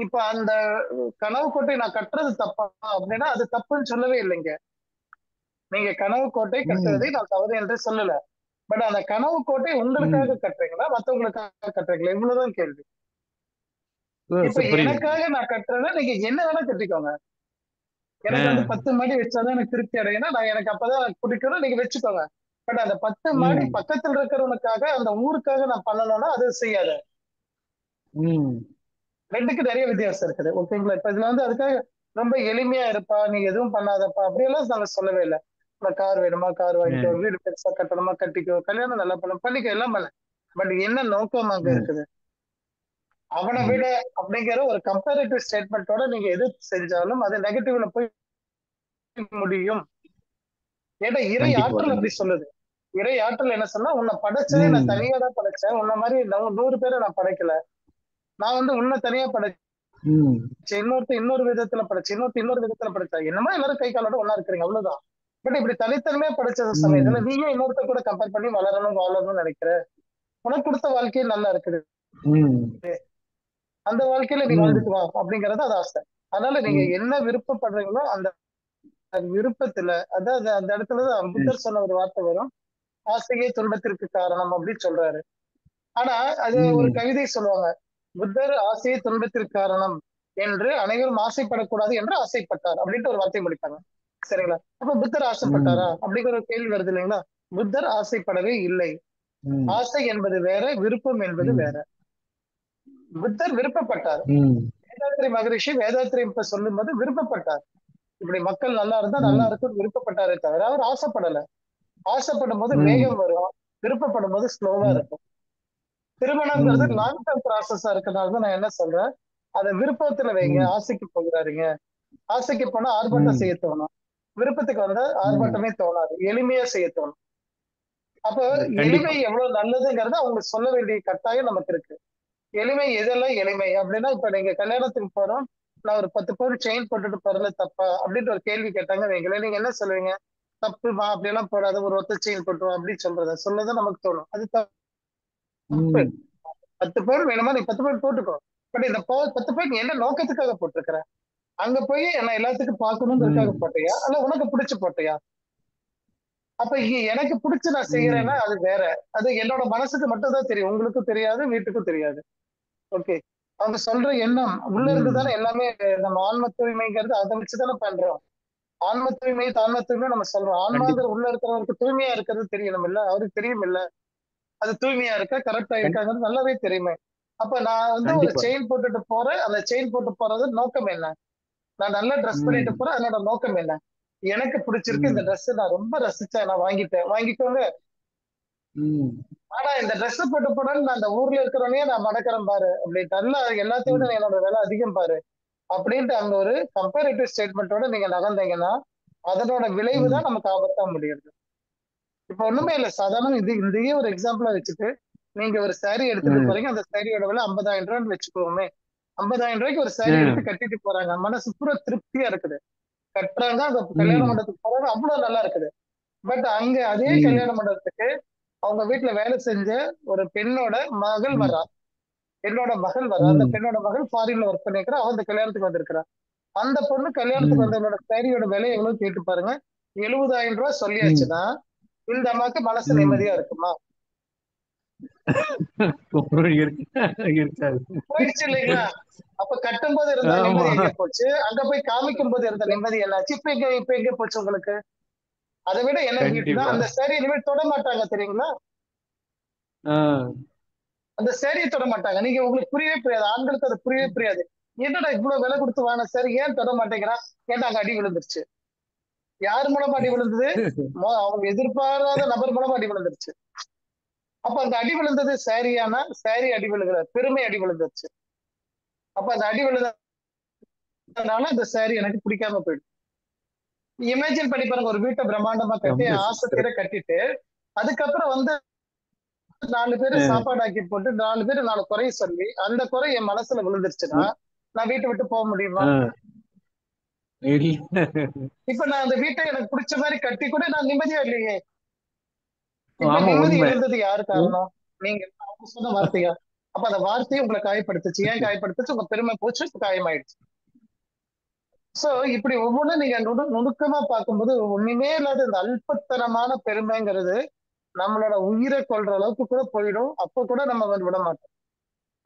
Speaker 2: இப்ப அந்த கனவு கோட்டை நான் கட்டுறது தப்பா அப்படின்னா அது தப்புன்னு சொல்லவே இல்லைங்க. நீங்க கனவு கோட்டை கட்டுறதை நான் தவறு என்று சொல்லல. பட் அந்த கனவு கோட்டை உங்களுக்காக கட்டுறீங்களா மத்தவங்களுக்காக கட்டுறீங்களா, இவ்வளவுதான் கேள்வி. இப்ப எனக்காக நான் கட்டுறேன்னா நீங்க என்ன வேணா கட்டிக்கோங்க. எனக்கு 10 மாடி வச்சாதான் எனக்கு திருப்தி அடையணும், நான் எனக்கு அப்பதான் பிடிக்கணும், நீங்க வச்சுக்கோங்க. பட் அந்த 10 மாடி
Speaker 5: ம்
Speaker 2: பக்கத்துல இருக்கிறவனுக்காக அந்த ஊருக்காக நான் பண்ணணும்னா அது செய்யாத.
Speaker 5: ம்
Speaker 2: ரெண்டுக்கு நிறைய வித்தியாசம் இருக்குது. ஓகேங்களா? இப்ப இதுல வந்து அதுக்காக ரொம்ப எளிமையா இருப்பா, நீ எதுவும் பண்ணாதப்பா அப்படியெல்லாம் நாங்க சொல்லவே இல்லை. உனக்கு கார் வேணுமா கார் வாங்கிக்கோ,
Speaker 5: ம்
Speaker 2: வீடு பெருசா கட்டணுமா கட்டிக்கோ, கல்யாணம் நல்லா பண்ணிக்கோ, எல்லாம் பண்ண. பட் என்ன நோக்கம் அங்க
Speaker 5: ம்
Speaker 2: இருக்குது? அவனை
Speaker 5: ம்
Speaker 2: விட அப்படிங்கிற ஒரு கம்பேரிட்டிவ் ஸ்டேட்மெண்ட்டோட நீங்க எது செஞ்சாலும் அது நெகட்டிவ்ல போய் முடியும். ஏன்னா இறை
Speaker 5: கண்டிப்பா
Speaker 2: ஆற்றல் அப்படி
Speaker 5: கண்டிப்பா.
Speaker 2: சொல்லுது. இறை ஆற்றல் என்ன சொன்னா, உன்னை படைச்சதே நான்
Speaker 5: ம்
Speaker 2: தனியா தான் படைச்சேன், உன்ன மாதிரி 100 பேரை நான் படைக்கல. நான் வந்து உன்னை தனியா படைச்சேன்,
Speaker 5: ம்
Speaker 2: இன்னொரு விதத்துல படைச்சேன், இன்னொரு விதத்துல படைச்சேன். என்னமா எல்லாரும் கை காலோட ஒண்ணா இருக்கிறீங்க, அவ்வளவுதான். பட் இப்படி தனித்தனியா படைச்ச
Speaker 5: ம்
Speaker 2: சமயத்துல நீங்க இன்னொருத்த கூட கம்பேர் பண்ணி வளரணும் வாழணும்னு நினைக்கிற. உனக்கு கொடுத்த வாழ்க்கையே நல்லா இருக்குது,
Speaker 5: ம்
Speaker 2: அந்த வாழ்க்கையில நீ
Speaker 5: ம்
Speaker 2: வாழ்ந்துட்டு வா அப்படிங்கறது அது ஆசை. அதனால நீங்க
Speaker 5: ம்
Speaker 2: என்ன விருப்பப்படுறீங்களோ அந்த விருப்பத்துல, அதாவது அந்த இடத்துலதான்
Speaker 5: ம்
Speaker 2: புத்தர் சொன்ன ஒரு வார்த்தை வரும், ஆசையே துன்பத்திற்கு காரணம் அப்படின்னு சொல்றாரு. ஆனா அது ஒரு
Speaker 5: ம்
Speaker 2: கவிதை சொல்லுவாங்க, புத்தர் ஆசையே துன்பத்திற்கு காரணம் என்று அனைவரும் ஆசைப்படக்கூடாது என்று ஆசைப்பட்டார் அப்படின்ட்டு ஒரு வார்த்தை முடிப்பாங்க. சரிங்களா? அப்ப புத்தர்
Speaker 5: ம்
Speaker 2: ஆசைப்பட்டாரா அப்படிங்கிற ஒரு கேள்வி வருது இல்லைங்களா? புத்தர் ஆசைப்படவே இல்லை.
Speaker 5: ம்
Speaker 2: ஆசை என்பது வேற, விருப்பம் என்பது
Speaker 5: ம்
Speaker 2: வேற. புத்தர் விருப்பப்பட்டார்.
Speaker 5: ம்
Speaker 2: வேதாத்திரி மகரிஷி வேதாத்திரி இப்ப சொல்லும் போது விருப்பப்பட்டார். இப்படி மக்கள் நல்லா இருந்தா நல்லா
Speaker 5: ம்
Speaker 2: இருக்கும் விருப்பப்பட்டாரே தவிர அவர் ஆசைப்படல. ஆசைப்படும் போது
Speaker 5: ம்
Speaker 2: வேகம் வரும், விருப்பப்படும் போது ஸ்லோவா
Speaker 5: ம்
Speaker 2: இருக்கும். திருமணம்ங்கிறது
Speaker 5: ம்
Speaker 2: லாங் டர்ம் ப்ராசஸா இருக்கிறதுனால தான் நான் என்ன சொல்றேன், அதை விருப்பத்துல வைங்க.
Speaker 5: ம்
Speaker 2: ஆசைக்கு போகிறாருங்க, ஆசைக்கு போனா ஆர்ப்பாட்டம்
Speaker 5: ம்
Speaker 2: செய்ய தோணும், விருப்பத்துக்கு வந்தா
Speaker 5: ம்
Speaker 2: ஆர்ப்பாட்டமே தோணாது, எளிமையா செய்ய தோணும். அப்ப எளிமை
Speaker 5: கண்டிப்பா.
Speaker 2: எவ்வளவு நல்லதுங்கிறத அவங்க சொல்ல வேண்டிய கட்டாயம் நமக்கு இருக்கு. எளிமை எதெல்லாம் எளிமை அப்படின்னா, இப்ப நீங்க கல்யாணத்துக்கு போறோம், நான் ஒரு 10 பவுன் செயின் போட்டுட்டு போறதுல தப்பா அப்படின்ற ஒரு கேள்வி கேட்டாங்க வைங்களேன், நீங்க என்ன சொல்லுவீங்க? தப்புமா, அப்படி எல்லாம் போடாத, ஒரு ஒத்த செயின் போட்டு அப்படின்னு சொல்லதான் நமக்கு தோணும். அது தப்பு.
Speaker 5: ம்
Speaker 2: 10 பவுன் வேணுமா, நீ 10 பவுன் போட்டுக்கோ. பட் இந்த 10 பவுன் நீ என்ன நோக்கத்துக்காக போட்டிருக்கிற? அங்க போய் என்ன எல்லாத்துக்கும் பார்க்கணுங்கிறதுக்காக
Speaker 5: ம்
Speaker 2: போட்டியா, அல்ல உனக்கு பிடிச்சு போட்டியா? அப்ப இங்க எனக்கு பிடிச்சு நான் செய்யறேன்னா
Speaker 5: ம்
Speaker 2: அது வேற. அது என்னோட மனசுக்கு மட்டும் தான் தெரியும், உங்களுக்கும் தெரியாது, வீட்டுக்கும் தெரியாது. ஓகே. அவங்க சொல்ற எண்ணம் உள்ள இருந்து
Speaker 5: ம்
Speaker 2: தானே எல்லாமே. நம்ம ஆன்ம தூய்மைங்கிறது அதை வச்சுதானே பண்றோம். ஆன்ம தூய்மை தான்ம தூய்மை நம்ம சொல்றோம். ஆன்மாங்கிற
Speaker 5: கண்டிப்பா
Speaker 2: உள்ள இருக்கிறவருக்கு தூய்மையா இருக்கிறது தெரியணும் இல்ல, அவருக்கு தெரியும் இல்ல, அது தூய்மையா இருக்கா கரெக்டா
Speaker 5: கண்
Speaker 2: இருக்காங்கிறது நல்லாவே தெரியுமே. அப்ப நான் வந்து ஒரு
Speaker 5: கண்டிப்பா.
Speaker 2: செயின் போட்டுட்டு போறேன், அந்த செயின் போட்டு போறது நோக்கம் என்ன? நான் நல்லா ட்ரெஸ் பண்ணிட்டு
Speaker 5: ம்
Speaker 2: போறேன், அதனோட நோக்கம் என்ன? எனக்கு பிடிச்சிருக்கு இந்த
Speaker 5: ம்
Speaker 2: ட்ரெஸ், நான் ரொம்ப ரசிச்சேன், நான் வாங்கிட்டேன், வாங்கிக்கோங்க.
Speaker 5: ம்
Speaker 2: ஆனா இந்த ட்ரெஸ் போட்டு போறேன்னு நான் அந்த ஊர்ல இருக்கிறவனே நான் மடக்கிறேன் பாரு அப்படின்ட்டு, நல்லா எல்லாத்தையும் விட
Speaker 5: ம்
Speaker 2: என்னோட விலை அதிகம் பாரு அப்படின்ட்டு அங்க ஒரு கம்பேரிட்டிவ் ஸ்டேட்மெண்ட்டோட நீங்க நகர்ந்தீங்கன்னா அதனோட விளைவு
Speaker 5: ம்
Speaker 2: தான் நமக்கு ஆபத்தா முடியுது. இப்ப ஒண்ணுமே இல்ல, சாதாரண இதையே ஒரு எக்ஸாம்பிளா வச்சுட்டு நீங்க ஒரு saree எடுத்துட்டு
Speaker 5: ம்
Speaker 2: போறீங்க, அந்த சாரியோட விலை 50,000 ரூபான்னு வச்சுக்கோமே. 50,000 ரூபாய்க்கு ஒரு saree எடுத்து
Speaker 5: ம்
Speaker 2: கட்டிட்டு போறாங்க, மனசு பூரா திருப்தியா இருக்குது. கட்டுறாங்க, அந்த கல்யாண
Speaker 5: ம்
Speaker 2: மண்டபத்துக்கு போறாங்க, அவ்வளவு நல்லா இருக்குது. பட் அங்க அதே
Speaker 5: ம்
Speaker 2: கல்யாண மண்டபத்துக்கு அவங்க வீட்டுல வேலை செஞ்ச ஒரு பெண்ணோட மகள்
Speaker 5: ம்
Speaker 2: வர்றா, பெண்ணோட மகள் வர்றா, அந்த
Speaker 5: ம்
Speaker 2: பெண்ணோட மகள் ஃபாரின்ல ஒர்க் பண்ணிருக்கிறா, அவன் அந்த கல்யாணத்துக்கு வந்திருக்கிறா. அந்த பொண்ணு கல்யாணத்துக்கு
Speaker 5: ம்
Speaker 2: வந்தவனோட சாரியோட விலை எவ்வளவு கேட்டு பாருங்க. 70,000 ரூபாய்
Speaker 5: ம்
Speaker 2: சொல்லியாச்சுன்னா இந்த அம்மாக்கு மனசு
Speaker 5: ம்
Speaker 2: நிம்மதியா இருக்குமா?
Speaker 5: இருக்காது.
Speaker 2: போயிடுச்சு இல்லைங்களா? அப்ப கட்டும் போது இருந்த
Speaker 5: ஆமா.
Speaker 2: நிம்மதி எங்க போச்சு? அங்க போய் காமிக்கும் போது இருந்த நிம்மதி என்னாச்சு? இப்ப எங்க போச்சு உங்களுக்கு? அதை விட என்ன வீட்டுனா
Speaker 5: கண்டிப்பா.
Speaker 2: அந்த சாரி இனிமேல் தொட மாட்டாங்க தெரியுங்களா?
Speaker 5: ஆ.
Speaker 2: அந்த சாரியை தொட மாட்டாங்க. நீங்க உங்களுக்கு புரியவே புரியாது, ஆண்களுக்கு அது புரியவே புரியாது. என்னடா இவ்வளவு விலை கொடுத்து வாங்கின சாரி ஏன் தொட மாட்டேங்கிறான்? ஏன்டா அங்க அடி விழுந்துருச்சு. யார் மூலமா அடி விழுந்தது? அவங்க எதிர்பாராத நபர் மூலமா அடி விழுந்துருச்சு. அப்ப அந்த அடி விழுந்தது சாரியானா, சாரி அடி விழுகிற பெருமை அடி விழுந்துருச்சு. அப்ப அந்த அடி விழுந்ததுனால அந்த சாரி எனக்கு பிடிக்காம போயிடுச்சு. இமேஜின் பண்ணி பாருங்க, ஒரு வீட்டை பிரம்மாண்டமா கட்டி
Speaker 5: ரொம்ப
Speaker 2: ஆசை தீர
Speaker 5: சிறப்பு.
Speaker 2: கட்டிட்டு அதுக்கப்புறம் வந்து 4 பேரு
Speaker 5: அ,
Speaker 2: சாப்பாடு ஆக்கி போட்டு 4 பேரு 4 குறைய சொல்லி அந்த குறை என் மனசுல விழுந்துருச்சுன்னா
Speaker 5: ம்,
Speaker 2: நான் வீட்டை விட்டு போக முடியுமா?
Speaker 5: ஆ, இல்ல.
Speaker 2: இப்ப நான் அந்த வீட்டை எனக்கு பிடிச்ச மாதிரி கட்டி கூட நான் நிம்மதியா இல்லையே. இப்ப
Speaker 5: ஆமா
Speaker 2: நிம்மதி
Speaker 5: உண்மை.
Speaker 2: எழுந்தது யாரு
Speaker 5: உண்
Speaker 2: காரணம்? நீங்க அவங்க சொன்ன வார்த்தையா? அப்ப அந்த வார்த்தையை உங்களை காயப்படுத்துச்சு. ஏன் காயப்படுத்துச்சு? உங்க பெருமை போச்சு, காயமாயிடுச்சு. சோ இப்படி ஒவ்வொன்றும் நீங்க நுணுக்கமா பார்க்கும்போது ஒண்ணுமே இல்லாத இந்த அல்பத்தனமான பெருமைங்கிறது நம்மளோட உயிரை கொல்ற அளவுக்கு கூட போயிடும். அப்ப கூட நம்ம வந்து விட மாட்டோம்.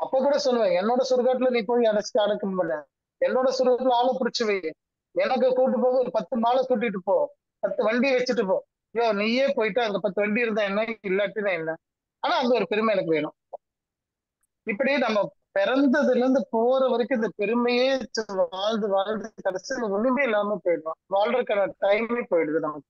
Speaker 2: அப்ப கூட சொல்லுவேன், என்னோட சுடுகாட்டுல நீ போய் அடைச்சிட்டு அடக்க முடியல, என்னோட சுடுகாட்டுல ஆளை பிடிச்சு வை, எனக்கு கூட்டு போக ஒரு 10 மாலை கூட்டிட்டு போ, 10 வண்டி வச்சுட்டு போ, ஐயோ நீயே போயிட்டு அங்க 10 வண்டி இருந்தா என்ன, இல்லாட்டினா என்ன, ஆனா அங்க ஒரு பெருமை எனக்கு வேணும். இப்படி நம்ம பிறந்ததுல இருந்து போற வரைக்கும் இந்த பெருமையே வாழ்ந்து வாழ்ந்து கடைசியில் ஒண்ணுமே இல்லாம போயிடுவோம். வாழ்றதுக்கான டைமே போயிடுது நமக்கு.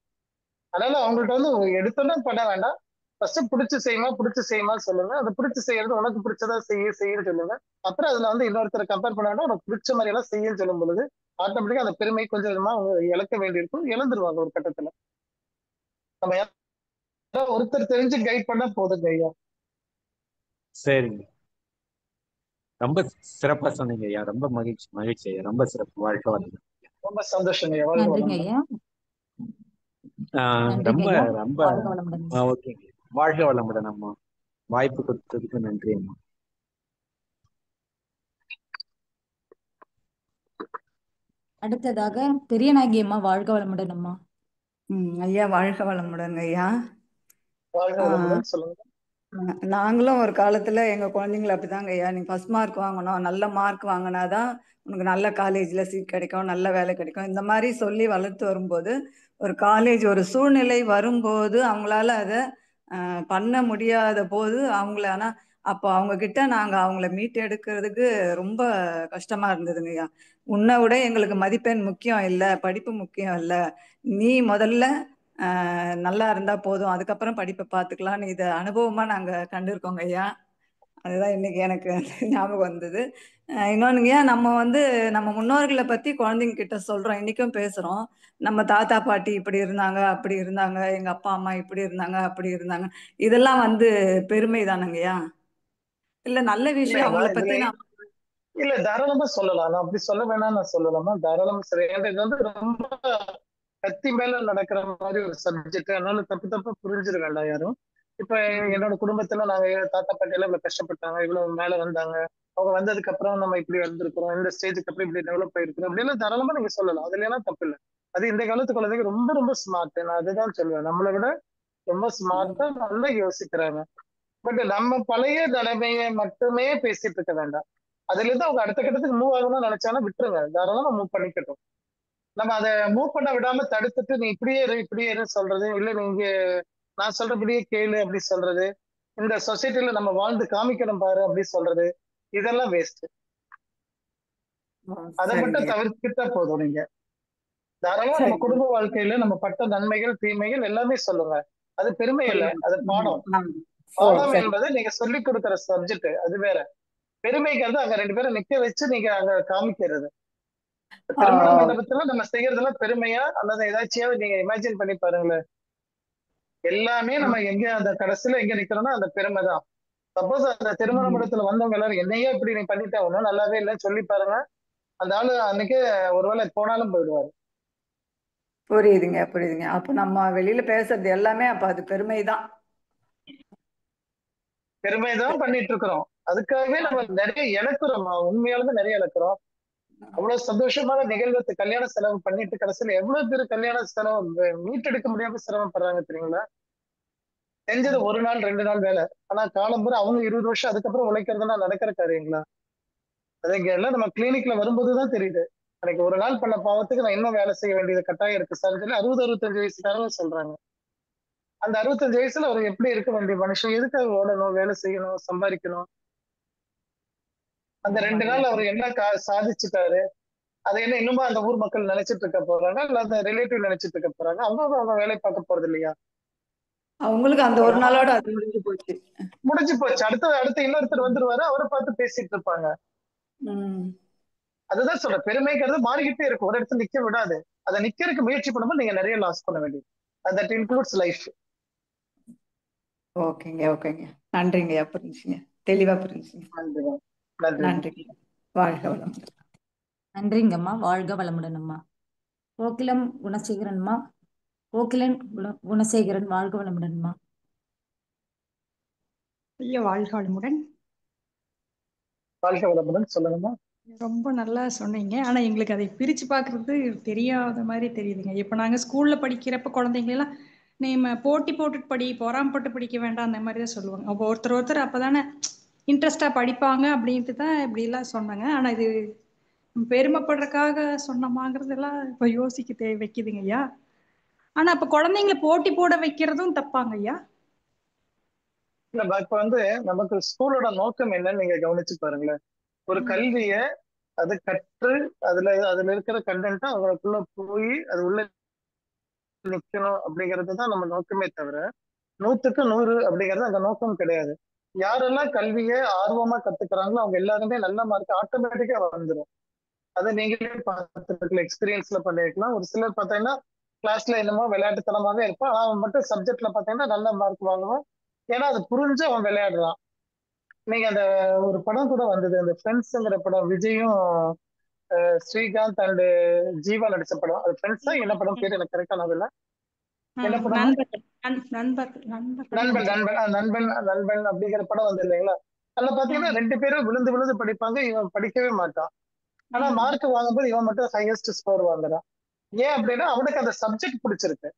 Speaker 2: அதனால அவங்கள்ட்ட வந்து எடுத்தோன்னே பண்ண வேண்டாம். ஃபர்ஸ்ட் பிடிச்சு செய்யுமா சொல்லுங்க. அதை பிடிச்சு செய்யறது உனக்கு பிடிச்சதா செய்யன்னு சொல்லுங்க. அப்புறம் அதுல வந்து இன்னொருத்தரை கம்பேர் பண்ண வேண்டாம். உனக்கு பிடிச்ச மாதிரி எல்லாம் செய்யன்னு சொல்லும் பொழுது ஆட்டோமேட்டிக்கா அந்த பெருமை கொஞ்சம் கொஞ்சமா அவங்க இழக்க வேண்டியிருக்கும், இழந்துருவாங்க ஒரு கட்டத்துல. நம்ம யாராவது ஒருத்தர் தெரிஞ்சு கைட் பண்ணா போதுங்க ஐயா.
Speaker 5: சரிங்க, ரொம்ப சிறப்பா சொன்னீங்க ஐயா. ரொம்ப மகிழ்ச்சி ஐயா. ரொம்ப சிறப்பு. வாழ்க்கை வளமுடன்.
Speaker 2: ரொம்ப சந்தோஷங்க ஐயா. வாழ்க
Speaker 4: நன்றிங்க
Speaker 2: வளமுடன்.
Speaker 4: ஐயா. நன்றிங்க
Speaker 5: ரொம்ப
Speaker 4: ஐயா.
Speaker 5: ரொம்ப
Speaker 4: வாழ்க வளமுடன்.
Speaker 5: ஓகேங்க. வாழ்க வளமுடன் அம்மா. வாய்ப்பு கொடுத்ததுக்கு நன்றி அம்மா.
Speaker 4: அடுத்ததாக பெரியநாயகி அம்மா. வாழ்க வளமுடன் அம்மா.
Speaker 3: ஐயா வாழ்க வளமுடன் ஐயா.
Speaker 2: வாழ்க வளமுடன். சொல்லுங்க.
Speaker 3: நாங்களும் ஒரு காலத்துல எங்க குழந்தைங்களை அப்படிதாங்க ஐயா, நீ ஃபர்ஸ்ட் மார்க் வாங்கணும், நல்ல மார்க் வாங்கினாதான் உனக்கு நல்ல காலேஜ்ல சீட் கிடைக்கும், நல்ல வேலை கிடைக்கும், இந்த மாதிரி சொல்லி வளர்த்து வரும்போது ஒரு காலேஜ் ஒரு சூழ்நிலை வரும்போது அவங்களால அதை பண்ண முடியாத போது அவங்கள அப்போ அவங்க கிட்ட நாங்க அவங்கள மீட்டு எடுக்கிறதுக்கு ரொம்ப கஷ்டமா இருந்ததுங்க ஐயா. உன்னை விட எங்களுக்கு மதிப்பெண் முக்கியம் இல்லை, படிப்பு முக்கியம் இல்லை, நீ முதல்ல நல்லா இருந்தா போதும், அதுக்கப்புறம் படிப்பை பார்த்துக்கலாம்னு இதை அனுபவமா நாங்க கண்டிருக்கோங்க ஐயா. அதுதான் இன்னைக்கு எனக்கு ஞாபகம் வந்தது. இன்னொன்னுங்க, நம்ம வந்து நம்ம முன்னோர்களை பத்தி குழந்தைங்க கிட்ட சொல்றோம், இன்னைக்கும் பேசுறோம். நம்ம தாத்தா பாட்டி இப்படி இருந்தாங்க, அப்படி இருந்தாங்க, எங்க அப்பா அம்மா இப்படி இருந்தாங்க, அப்படி இருந்தாங்க, இதெல்லாம் வந்து பெருமை தானங்கய்யா? இல்ல நல்ல விஷயம்
Speaker 2: இல்லைங்கம்மா
Speaker 3: அவங்கள
Speaker 2: இதுல
Speaker 3: பத்தி நான்.
Speaker 2: இல்ல தாராளமா சொல்லலாம். நான் அப்படி சொல்ல வேணாம் நான் சொல்லலாமா? தாராளமா சரி. ஏன்னா இது வந்து ரொம்ப கத்தி மேல நடக்கிற மாதிரி ஒரு சப்ஜெக்ட். அதனால தப்பு தப்பா புரிஞ்சிட வேண்டாம் யாரும். இப்ப என்னோட குடும்பத்துல நாங்க தாத்தா பாட்டி எல்லாம் இவ்வளவு கஷ்டப்பட்டாங்க, இவ்வளவு மேல வந்தாங்க, அவங்க வந்ததுக்கு அப்புறம் நம்ம இப்படி வந்திருக்கிறோம், இந்த ஸ்டேஜுக்கு அப்புறம் இப்படி டெவலப் ஆயிருக்கிறோம் அப்படின்னு தாராளமா நீங்க சொல்லலாம். அதுல எல்லாம் தப்பு இல்லை. அது இந்த காலத்து குழந்தைங்க ரொம்ப ரொம்ப ஸ்மார்ட். நான் அதுதான் சொல்லுவேன். நம்மளை விட ரொம்ப ஸ்மார்ட்டா நல்லா யோசிக்கிறாங்க. பட் நம்ம பழைய நிலைமையை மட்டுமே பேசிட்டு இருக்க வேண்டாம். அதுல இருந்து அவங்க அடுத்த கட்டத்துக்கு மூவ் ஆகணும்னு நினைச்சாலும் விட்டுருங்க, தாராளமா மூவ் பண்ணிக்கட்டும். நம்ம அதை மூவ் பண்ண விடாம தடுத்துட்டு நீ இப்படியே இரு சொல்றது, இல்ல நீங்க நான் சொல்றபடியே கேளு அப்படி சொல்றது, இந்த சொசைட்டில நம்ம வாழ்ந்து காமிக்கணும் பாரு அப்படி சொல்றது, இதெல்லாம் வேஸ்ட். அதை மட்டும்
Speaker 3: சரிங்கய்யா.
Speaker 2: தவிர்த்துட்டா போதும். நீங்க தாராளமா நம்ம
Speaker 3: சரிங்க.
Speaker 2: குடும்ப வாழ்க்கையில நம்ம பட்ட நன்மைகள் தீமைகள் எல்லாமே சொல்லுங்க. அது பெருமை இல்லை,
Speaker 3: புரியுது.
Speaker 2: அது பாடம்.
Speaker 3: ஓ
Speaker 2: பாடம்
Speaker 3: சரி.
Speaker 2: என்பது நீங்க சொல்லி கொடுக்கிற சப்ஜெக்ட், அது வேற. பெருமைங்கிறது அங்க 2 பேரும் நிக்க வச்சு நீங்க அங்க காமிக்கிறது.
Speaker 3: ஆ,
Speaker 2: திருமண மண்டபத்துல நம்ம செய்யறதெல்லாம் பெருமையா அல்லது ஏதாச்சியாவது நீங்க இமேஜின் பண்ணி பாருங்களேன். எல்லாமே நம்ம எங்க அந்த கடைசியில எங்க நிக்கிறோம்னா அந்த பெருமை தான். சப்போஸ் அந்த திருமண மண்டபத்துல வந்தவங்க எல்லாரும் என்னையே இப்படி நீ பண்ணிட்ட, ஒன்னும் நல்லாவே இல்லைன்னு சொல்லி பாருங்க, அந்த ஆளு அன்னைக்கே ஒருவேளை போனாலும் போயிடுவாரு.
Speaker 3: புரியுதுங்க புரியுதுங்க. அப்ப நம்ம வெளியில பேசுறது எல்லாமே அப்ப அது பெருமைதான்.
Speaker 2: பெருமை தான் பண்ணிட்டு இருக்கிறோம். அதுக்காகவே நம்ம நிறைய இழக்கிறோம், உண்மையாலுமே நிறைய இழக்கிறோம். அவ்வளவு சந்தோஷமான நிகழ்வு கல்யாண செலவு பண்ணிட்டு கடைசியில எவ்வளவு பேர் கல்யாண செலவு மீட்டெடுக்க முடியாம சிரமப்படுறாங்க தெரியுங்களா? செஞ்சது ஒரு நாள் 2 நாள் வேலை, ஆனா காலம்புற அவங்க 20 வருஷம் அதுக்கப்புறம் உழைக்கிறதுனா நடக்கிற காரியங்களா? அது இங்க எல்லாம் நம்ம கிளினிக்ல வரும்போதுதான் தெரியுது. எனக்கு ஒரு நாள் பண்ண பாவத்துக்கு நான் இன்னும் வேலை செய்ய வேண்டியது கட்டாயம் இருக்கு சார் சொல்லி 60 65 வயசுக்காரங்க சொல்றாங்க. அந்த 65 வயசுல அவர் எப்படி இருக்க வேண்டிய மனுஷன் எதுக்காக ஓடணும், வேலை செய்யணும், சம்பாதிக்கணும்? அந்த 2
Speaker 3: ஆமாங்கய்யா.
Speaker 2: நாள் அவர் என்ன சாதிச்சுட்டாரு? அதை என்ன இன்னுமா அந்த ஊர் மக்கள் நினைச்சிட்டு இருக்க போறாங்க, இல்ல அந்த ரிலேட்டிவ் நினைச்சிட்டு இருக்க போறாங்க? அவங்க வேலை பார்க்க போறது இல்லையா?
Speaker 3: அவங்களுக்கு அந்த
Speaker 2: அப்ப
Speaker 3: ஒரு
Speaker 2: நம்ம
Speaker 3: நாளோட அது முடிஞ்சு போச்சு.
Speaker 2: முடிஞ்சு போச்சு. அடுத்து இன்னொருத்தர் வந்துருவாரு, அவரை பார்த்து பேசிட்டு இருப்பாங்க.
Speaker 3: ம்.
Speaker 2: அதுதான் சொல்றேன், பெருமைங்கிறது மாறிக்கிட்டே இருக்கும், ஒரு இடத்துல நிக்க விடாது. அதை நிக்கிறதுக்கு முயற்சி பண்ணும்போது நீங்க நிறைய லாஸ் பண்ண வேண்டியது. That includes life.
Speaker 3: ஓகேங்க ஓகேங்க. நன்றிங்கய்யா, புரிஞ்சுங்க, தெளிவா புரிஞ்சுங்க.
Speaker 2: நன்றி. நன்றி.
Speaker 3: நன்றிங்க. வாழ்க வளம்.
Speaker 4: நன்றிங்கம்மா. வாழ்க வளமுடன் அம்மா. கோகிலம் குணசேகரன்மா. கோகிலன் குணசேகரன். வாழ்க வளமுடன்மா.
Speaker 6: ஐயா வாழ்க வளமுடன்.
Speaker 2: வாழ்க்கை வளமுடன். சொல்லுங்கம்மா.
Speaker 6: ரொம்ப நல்லா சொன்னீங்க. ஆனா எங்களுக்கு அதை பிரிச்சு பார்க்கிறது தெரியாத மாதிரி தெரியுதுங்க. இப்ப நாங்க ஸ்கூல்ல படிக்கிறப்ப குழந்தைங்களெல்லாம் நீம போட்டி போட்டுட்டு படி, பொறாமப்பட்டு படிக்க வேண்டாம், அந்த மாதிரி தான் சொல்லுவாங்க. அப்போ ஒருத்தர் அப்பதானே இன்ட்ரெஸ்டா படிப்பாங்க அப்படின்ட்டு தான் இப்படி எல்லாம் சொன்னாங்க. ஆனா இது பெருமைப்படுறதுக்காக சொன்னோமாங்கிறதெல்லாம் இப்ப யோசிக்க வைக்குதுங்க ஐயா. ஆனா அப்ப குழந்தைங்களை போட்டி போட வைக்கிறதும் தப்பாங்க ஐயா?
Speaker 2: இல்ல இப்ப நமக்கு ஸ்கூலோட நோக்கம் என்னன்னு நீங்க கவனிச்சு பாருங்களேன். ஒரு கல்விய அது கற்று அதுல இருக்கிற கண்டென்ட்டா அவங்களுக்குள்ள போய் அது உள்ள நிக்கணும் அப்படிங்கிறதுதான் நம்ம நோக்கமே தவிர 100க்கு 100 அப்படிங்கிறது அந்த நோக்கம் கிடையாது. யாரெல்லாம் கல்வியை ஆர்வமா கத்துக்கிறாங்களோ அவங்க எல்லாருமே நல்ல மார்க் ஆட்டோமேட்டிக்கா வந்துடும். அதை நீங்களே பார்த்துருக்கலாம், எக்ஸ்பீரியன்ஸ்ல பண்ணிருக்கலாம். ஒரு சிலர் பார்த்தீங்கன்னா கிளாஸ்ல என்னமோ விளையாட்டுத்தனமாவே இருப்பான், ஆனா அவன் மட்டும் சப்ஜெக்ட்ல பார்த்தீங்கன்னா நல்ல மார்க் வாங்குவான். ஏன்னா அது புரிஞ்சு அவன் விளையாடுறான். நீங்க அந்த ஒரு படம் கூட வந்தது, அந்த ஃப்ரெண்ட்ஸ்ங்கிற படம், விஜயும் ஸ்ரீகாந்த் அண்ட் ஜீவா நடிச்ச படம். அது ஃப்ரெண்ட்ஸா என்ன படம் பேரு எனக்கு கரெக்டா நான் என்ன படம்?
Speaker 6: நண்பர்கள் நண்பர்கள் நண்பர்கள்
Speaker 2: நண்பன்
Speaker 6: நினைக்கிறேன்.
Speaker 2: நண்பன் நண்பன் நண்பன் அப்படிங்கிற படம் வந்து இல்லைங்களா? அதுல பாத்தீங்கன்னா 2 பேரும் விழுந்து விழுந்து படிப்பாங்க, இவன் படிக்கவே மாட்டான். ஆனா மார்க் வாங்கும்போது இவன் மட்டும் ஹையஸ்ட் ஸ்கோர் வாங்குறான். ஏன் அப்படின்னா அவனுக்கு அந்த சப்ஜெக்ட் பிடிச்சிருக்கு.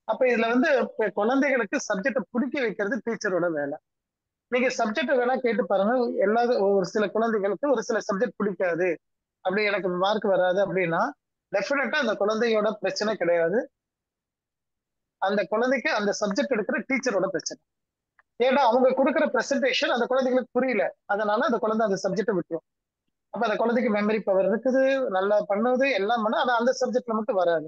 Speaker 2: அப்ப இதுல குழந்தைகளுக்கு சப்ஜெக்ட பிடிக்க வைக்கிறது டீச்சரோட வேலை. நீங்க சப்ஜெக்ட் வேணா கேட்டு பாருங்க. ஒரு சில குழந்தைகளுக்கு ஒரு சில சப்ஜெக்ட் பிடிக்காது, அப்படி எனக்கு மார்க் வராது அப்படின்னா டெஃபினட்டா அந்த குழந்தையோட பிரச்சனை கிடையாது, அந்த குழந்தைக்கு அந்த சப்ஜெக்ட் எடுக்கிற டீச்சரோட பிரச்சனை. ஏன்னா அவங்க கொடுக்குற பிரசன்டேஷன் அந்த குழந்தைகளுக்கு புரியல, அதனால அந்த குழந்தை அந்த சப்ஜெக்டை விட்டுரும். அப்ப அந்த குழந்தைக்கு மெமரி பவர் இருக்குது, நல்லா பண்ணுவது எல்லாம் பண்ண, ஆனா அந்த சப்ஜெக்ட்ல மட்டும் வராது.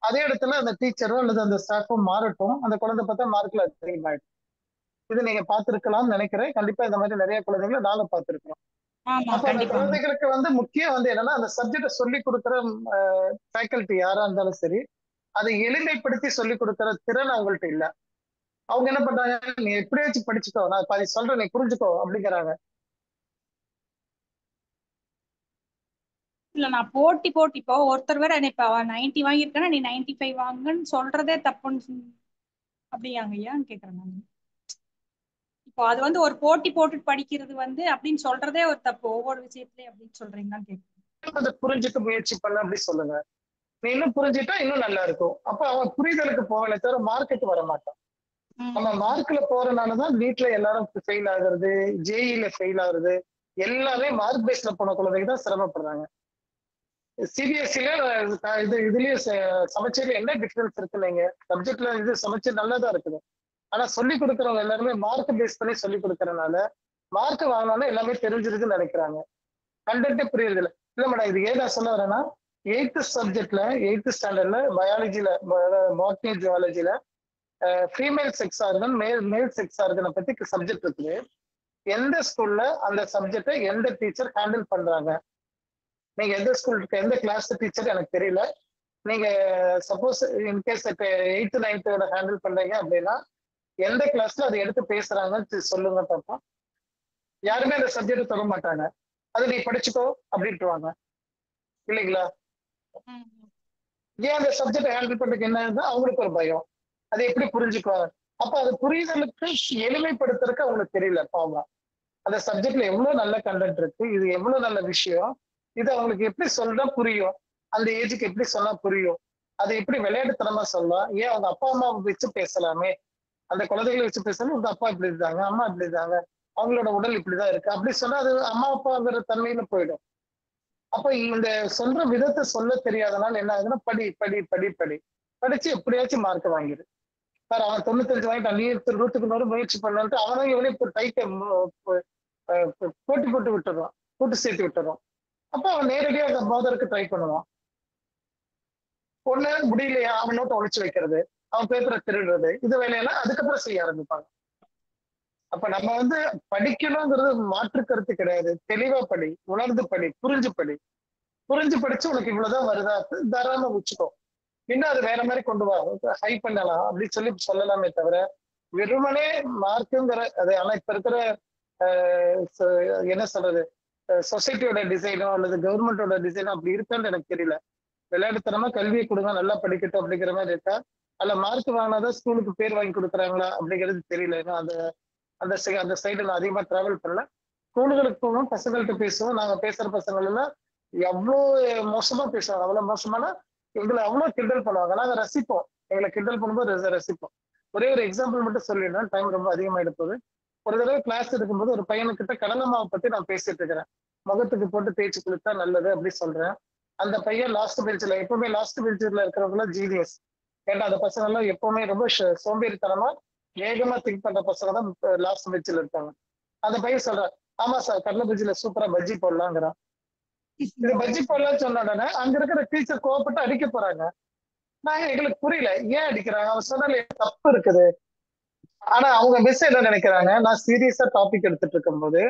Speaker 2: அதே இடத்துல அந்த டீச்சரோ அல்லது அந்த ஸ்டாஃபும் மாறட்டும், அந்த குழந்தை பார்த்தா மார்க்ல அதிகமாயிடும். இது நீங்க பார்த்திருக்கலாம்னு நினைக்கிறேன். கண்டிப்பா இந்த மாதிரி நிறைய குழந்தைகளை நாங்க பார்த்திருக்கிறோம். அப்ப அந்த குழந்தைகளுக்கு முக்கியம் என்னன்னா அந்த சப்ஜெக்டை சொல்லி கொடுக்குற ஃபேக்கல்டி யாரா இருந்தாலும் சரி, அதை எளிமைப்படுத்தி சொல்லி கொடுக்கிற திறன் அவங்கள்ட்ட இல்ல. அவங்க என்ன பண்றாங்க, நீ எப்படியாச்சும் படிச்சுக்கோ, நான் பாதி சொல்றேன் நீ புரிஞ்சுக்கோ அப்படிங்கிறாங்க.
Speaker 6: இல்ல நான் போட்டி போட்டி இப்போ ஒருத்தர் வேற இப்ப 90 வாங்கியிருக்கேன்னா நீ 95 வாங்குன்னு சொல்றதே தப்புன்னு அப்படியாங்க ஐயா கேக்குறேன் நான். இப்போ அது ஒரு போட்டி போட்டுட்டு படிக்கிறது அப்படின்னு சொல்றதே ஒரு தப்பு ஒவ்வொரு விஷயத்துலயும் அப்படின்னு சொல்றீங்களான்னு கேக்குறேன்.
Speaker 2: அதை புரிஞ்சுக்க முயற்சி பண்ண அப்படி சொல்லுங்க. நீ இன்னும் புரிஞ்சுட்டா இன்னும் நல்லா இருக்கும். அப்ப அவன் புரிதலுக்கு போகல தவிர மார்க்கெட் வர மாட்டான். நம்ம மார்க்ல போறதுனாலதான் வீட்டுல எல்லாரும் ஃபெயில் ஆகுறது, ஜேஇல ஃபெயில் ஆகுறது, எல்லாமே மார்க் பேஸ்ல போன குழந்தைங்க தான் சிரமப்படுறாங்க. சிபிஎஸ்சில இதுலயும் சமச்சீர்ல என்ன டிஃபரன்ஸ் இருக்குல்லைங்க? சப்ஜெக்ட்ல இது சமச்சீர் நல்லதா இருக்குது, ஆனா சொல்லி கொடுக்கறவங்க எல்லாருமே மார்க் பேஸ் பண்ணி சொல்லி கொடுக்கறதுனால மார்க் வாங்கினாலும் எல்லாமே தெரிஞ்சிருக்குன்னு நினைக்கிறாங்க, கண்டென்ட்டே புரியுறது இல்லை. இல்ல மேடம், இது ஏதா சொல்ல வரேன்னா 8th சப்ஜெக்ட்ல 8th ஸ்டாண்டர்ட்ல பயாலஜில பாட்னி ஜுவாலஜில female sex organ male sex ஆர்கனை பத்தி சப்ஜெக்ட் இருக்குது. எந்த ஸ்கூல்ல அந்த சப்ஜெக்டை எந்த டீச்சர் ஹேண்டில் பண்றாங்க? நீங்க எந்த ஸ்கூலுக்கு எந்த கிளாஸ் டீச்சர் எனக்கு தெரியல. நீங்க suppose in case 8th 9th handle பண்றீங்க அப்படின்னா எந்த கிளாஸ்ல அதை எடுத்து பேசுறாங்கன்னு சொல்லுங்க பாப்போம். யாருமே அந்த சப்ஜெக்ட் தொட மாட்டாங்க. அது நீ படிச்சுக்கோ அப்படின்ட்டுவாங்க இல்லைங்களா? ஏன் அந்த சப்ஜெக்ட் ஹேண்டில் பண்றதுக்கு என்ன அவங்களுக்கு ஒரு பயம், அதை எப்படி புரிஞ்சுக்குவாங்க? அப்ப அது புரிதலுக்கு எளிமைப்படுத்துறதுக்கு அவங்களுக்கு தெரியல. பாவம், அந்த சப்ஜெக்ட்ல எவ்வளவு நல்ல கண்டென்ட் இருக்கு, இது எவ்வளவு நல்ல விஷயம், இது அவங்களுக்கு எப்படி சொன்னா புரியும், அந்த ஏஜுக்கு எப்படி சொன்னா புரியும், அதை எப்படி விளையாட்டுத்தனமா சொல்லலாம். ஏன் அவங்க அப்பா அம்மா வச்சு பேசலாமே, அந்த குழந்தைகளை வச்சு பேசணும். உங்க அப்பா இப்படி இருக்காங்க, அம்மா இப்படி இருக்காங்க, அவங்களோட உடல் இப்படிதான் இருக்கு அப்படி சொன்னா அது அம்மா அப்பாங்கிற தன்மையில போயிடும். அப்ப இந்த சொல்ற விதத்தை சொல்ல தெரியாதனால என்ன ஆகுதுன்னா படி படி படி படி படிச்சு எப்படியாச்சும் மார்க் வாங்கிடு. சார் அவன் 95 வாங்கிட்டான், நீ 100க்கு 100 முயற்சி பண்ணான்ட்டு அவனும் இவனையும் இப்போ டைட்டை போட்டி போட்டு விட்டுறான், கூட்டு சேர்த்து விட்டுறான். அப்போ அவன் நேரடியாக அந்த மோதலுக்கு ட்ரை பண்ணுவான். ஒண்ணு முடியலையா அவன் நோட்டை ஒழிச்சு வைக்கிறது, அவன் பேப்பரை திருடுறது, இது வேலையெல்லாம் அதுக்கப்புறம் செய்ய ஆரம்பிப்பாங்க. அப்ப நம்ம படிக்கணுங்கிறது மாற்று கருத்து கிடையாது. தெளிவா படி, உணர்ந்து படி, புரிஞ்சு படி. புரிஞ்சு படிச்சு உனக்கு இவ்வளவுதான் வருதா தாராளமா வச்சுக்கோ, இன்னும் அது வேற மாதிரி கொண்டு வா, ஹை பண்ணலாம் அப்படின்னு சொல்லலாமே தவிர வெறுமனே மார்க்குங்கிற அது. ஆனா இப்ப இருக்கிற என்ன சொல்றது, சொசைட்டியோட டிசைனோ அல்லது கவர்மெண்டோட டிசைனோ அப்படி இருக்கான்னு எனக்கு தெரியல. விளையாட்டுத்தனமா கல்வியை கொடுங்க, நல்லா படிக்கட்டும் அப்படிங்கிற மாதிரி இருக்கா, அல்ல மார்க் வாங்கினாதான் ஸ்கூலுக்கு பேர் வாங்கி கொடுக்குறாங்களா அப்படிங்கிறது தெரியல. ஏன்னா அந்த சைடு நான் அதிகமா டிராவல் பண்ணல. ஸ்கூலுகளுக்கு போவோம், பசங்கள்கிட்ட பேசுவோம். நாங்க பேசுற பசங்கள் எல்லாம் எவ்வளோ மோசமா பேசுவாங்க, அவ்வளவு மோசமான எங்களை அவ்வளவு கிண்டல் பண்ணுவாங்க. நாங்க ரசிப்போம், எங்களை கிண்டல் பண்ணும்போது ரசிப்போம். ஒரே ஒரு எக்ஸாம்பிள் மட்டும் சொல்லிடுறேன், டைம் ரொம்ப அதிகமாயிட்டு போகுது. ஒரு தடவை கிளாஸ் எடுக்கும்போது ஒரு பையனுக்கிட்ட கடலை மாவை பத்தி நான் பேசிட்டு இருக்கிறேன். முகத்துக்கு போட்டு தேய்ச்சி குளித்தா நல்லது அப்படி சொல்றேன். அந்த பையன் லாஸ்ட் பெஞ்சில், எப்பவுமே லாஸ்ட் பெஞ்சில் இருக்கிறவங்க ஜீனியஸ், ஏன்னா அந்த பசங்க எல்லாம் எப்பவுமே ரொம்ப சோம்பேறித்தனமா வேகமா திங்க் பண்ற பசங்க தான் லாஸ்ட் பெஞ்சில் இருப்பாங்க. அந்த பையன் சொல்றான், ஆமா சார் கடலை பஜ்ஜில சூப்பரா பஜ்ஜி போடலாங்கிறான். இது பஜ்ஜி போடலாம்னு சொன்ன உடனே அங்க இருக்கிற டீச்சர் கோவப்பட்டு அடிக்க போறாங்க. எங்களுக்கு புரியல ஏன் அடிக்கிறாங்க. அவன் சொன்னால தப்பு இருக்குது. ஆனா அவங்க மிஸ் என்ன நினைக்கிறாங்க, நான் சீரியஸா டாபிக் எடுத்துட்டு இருக்கும் போது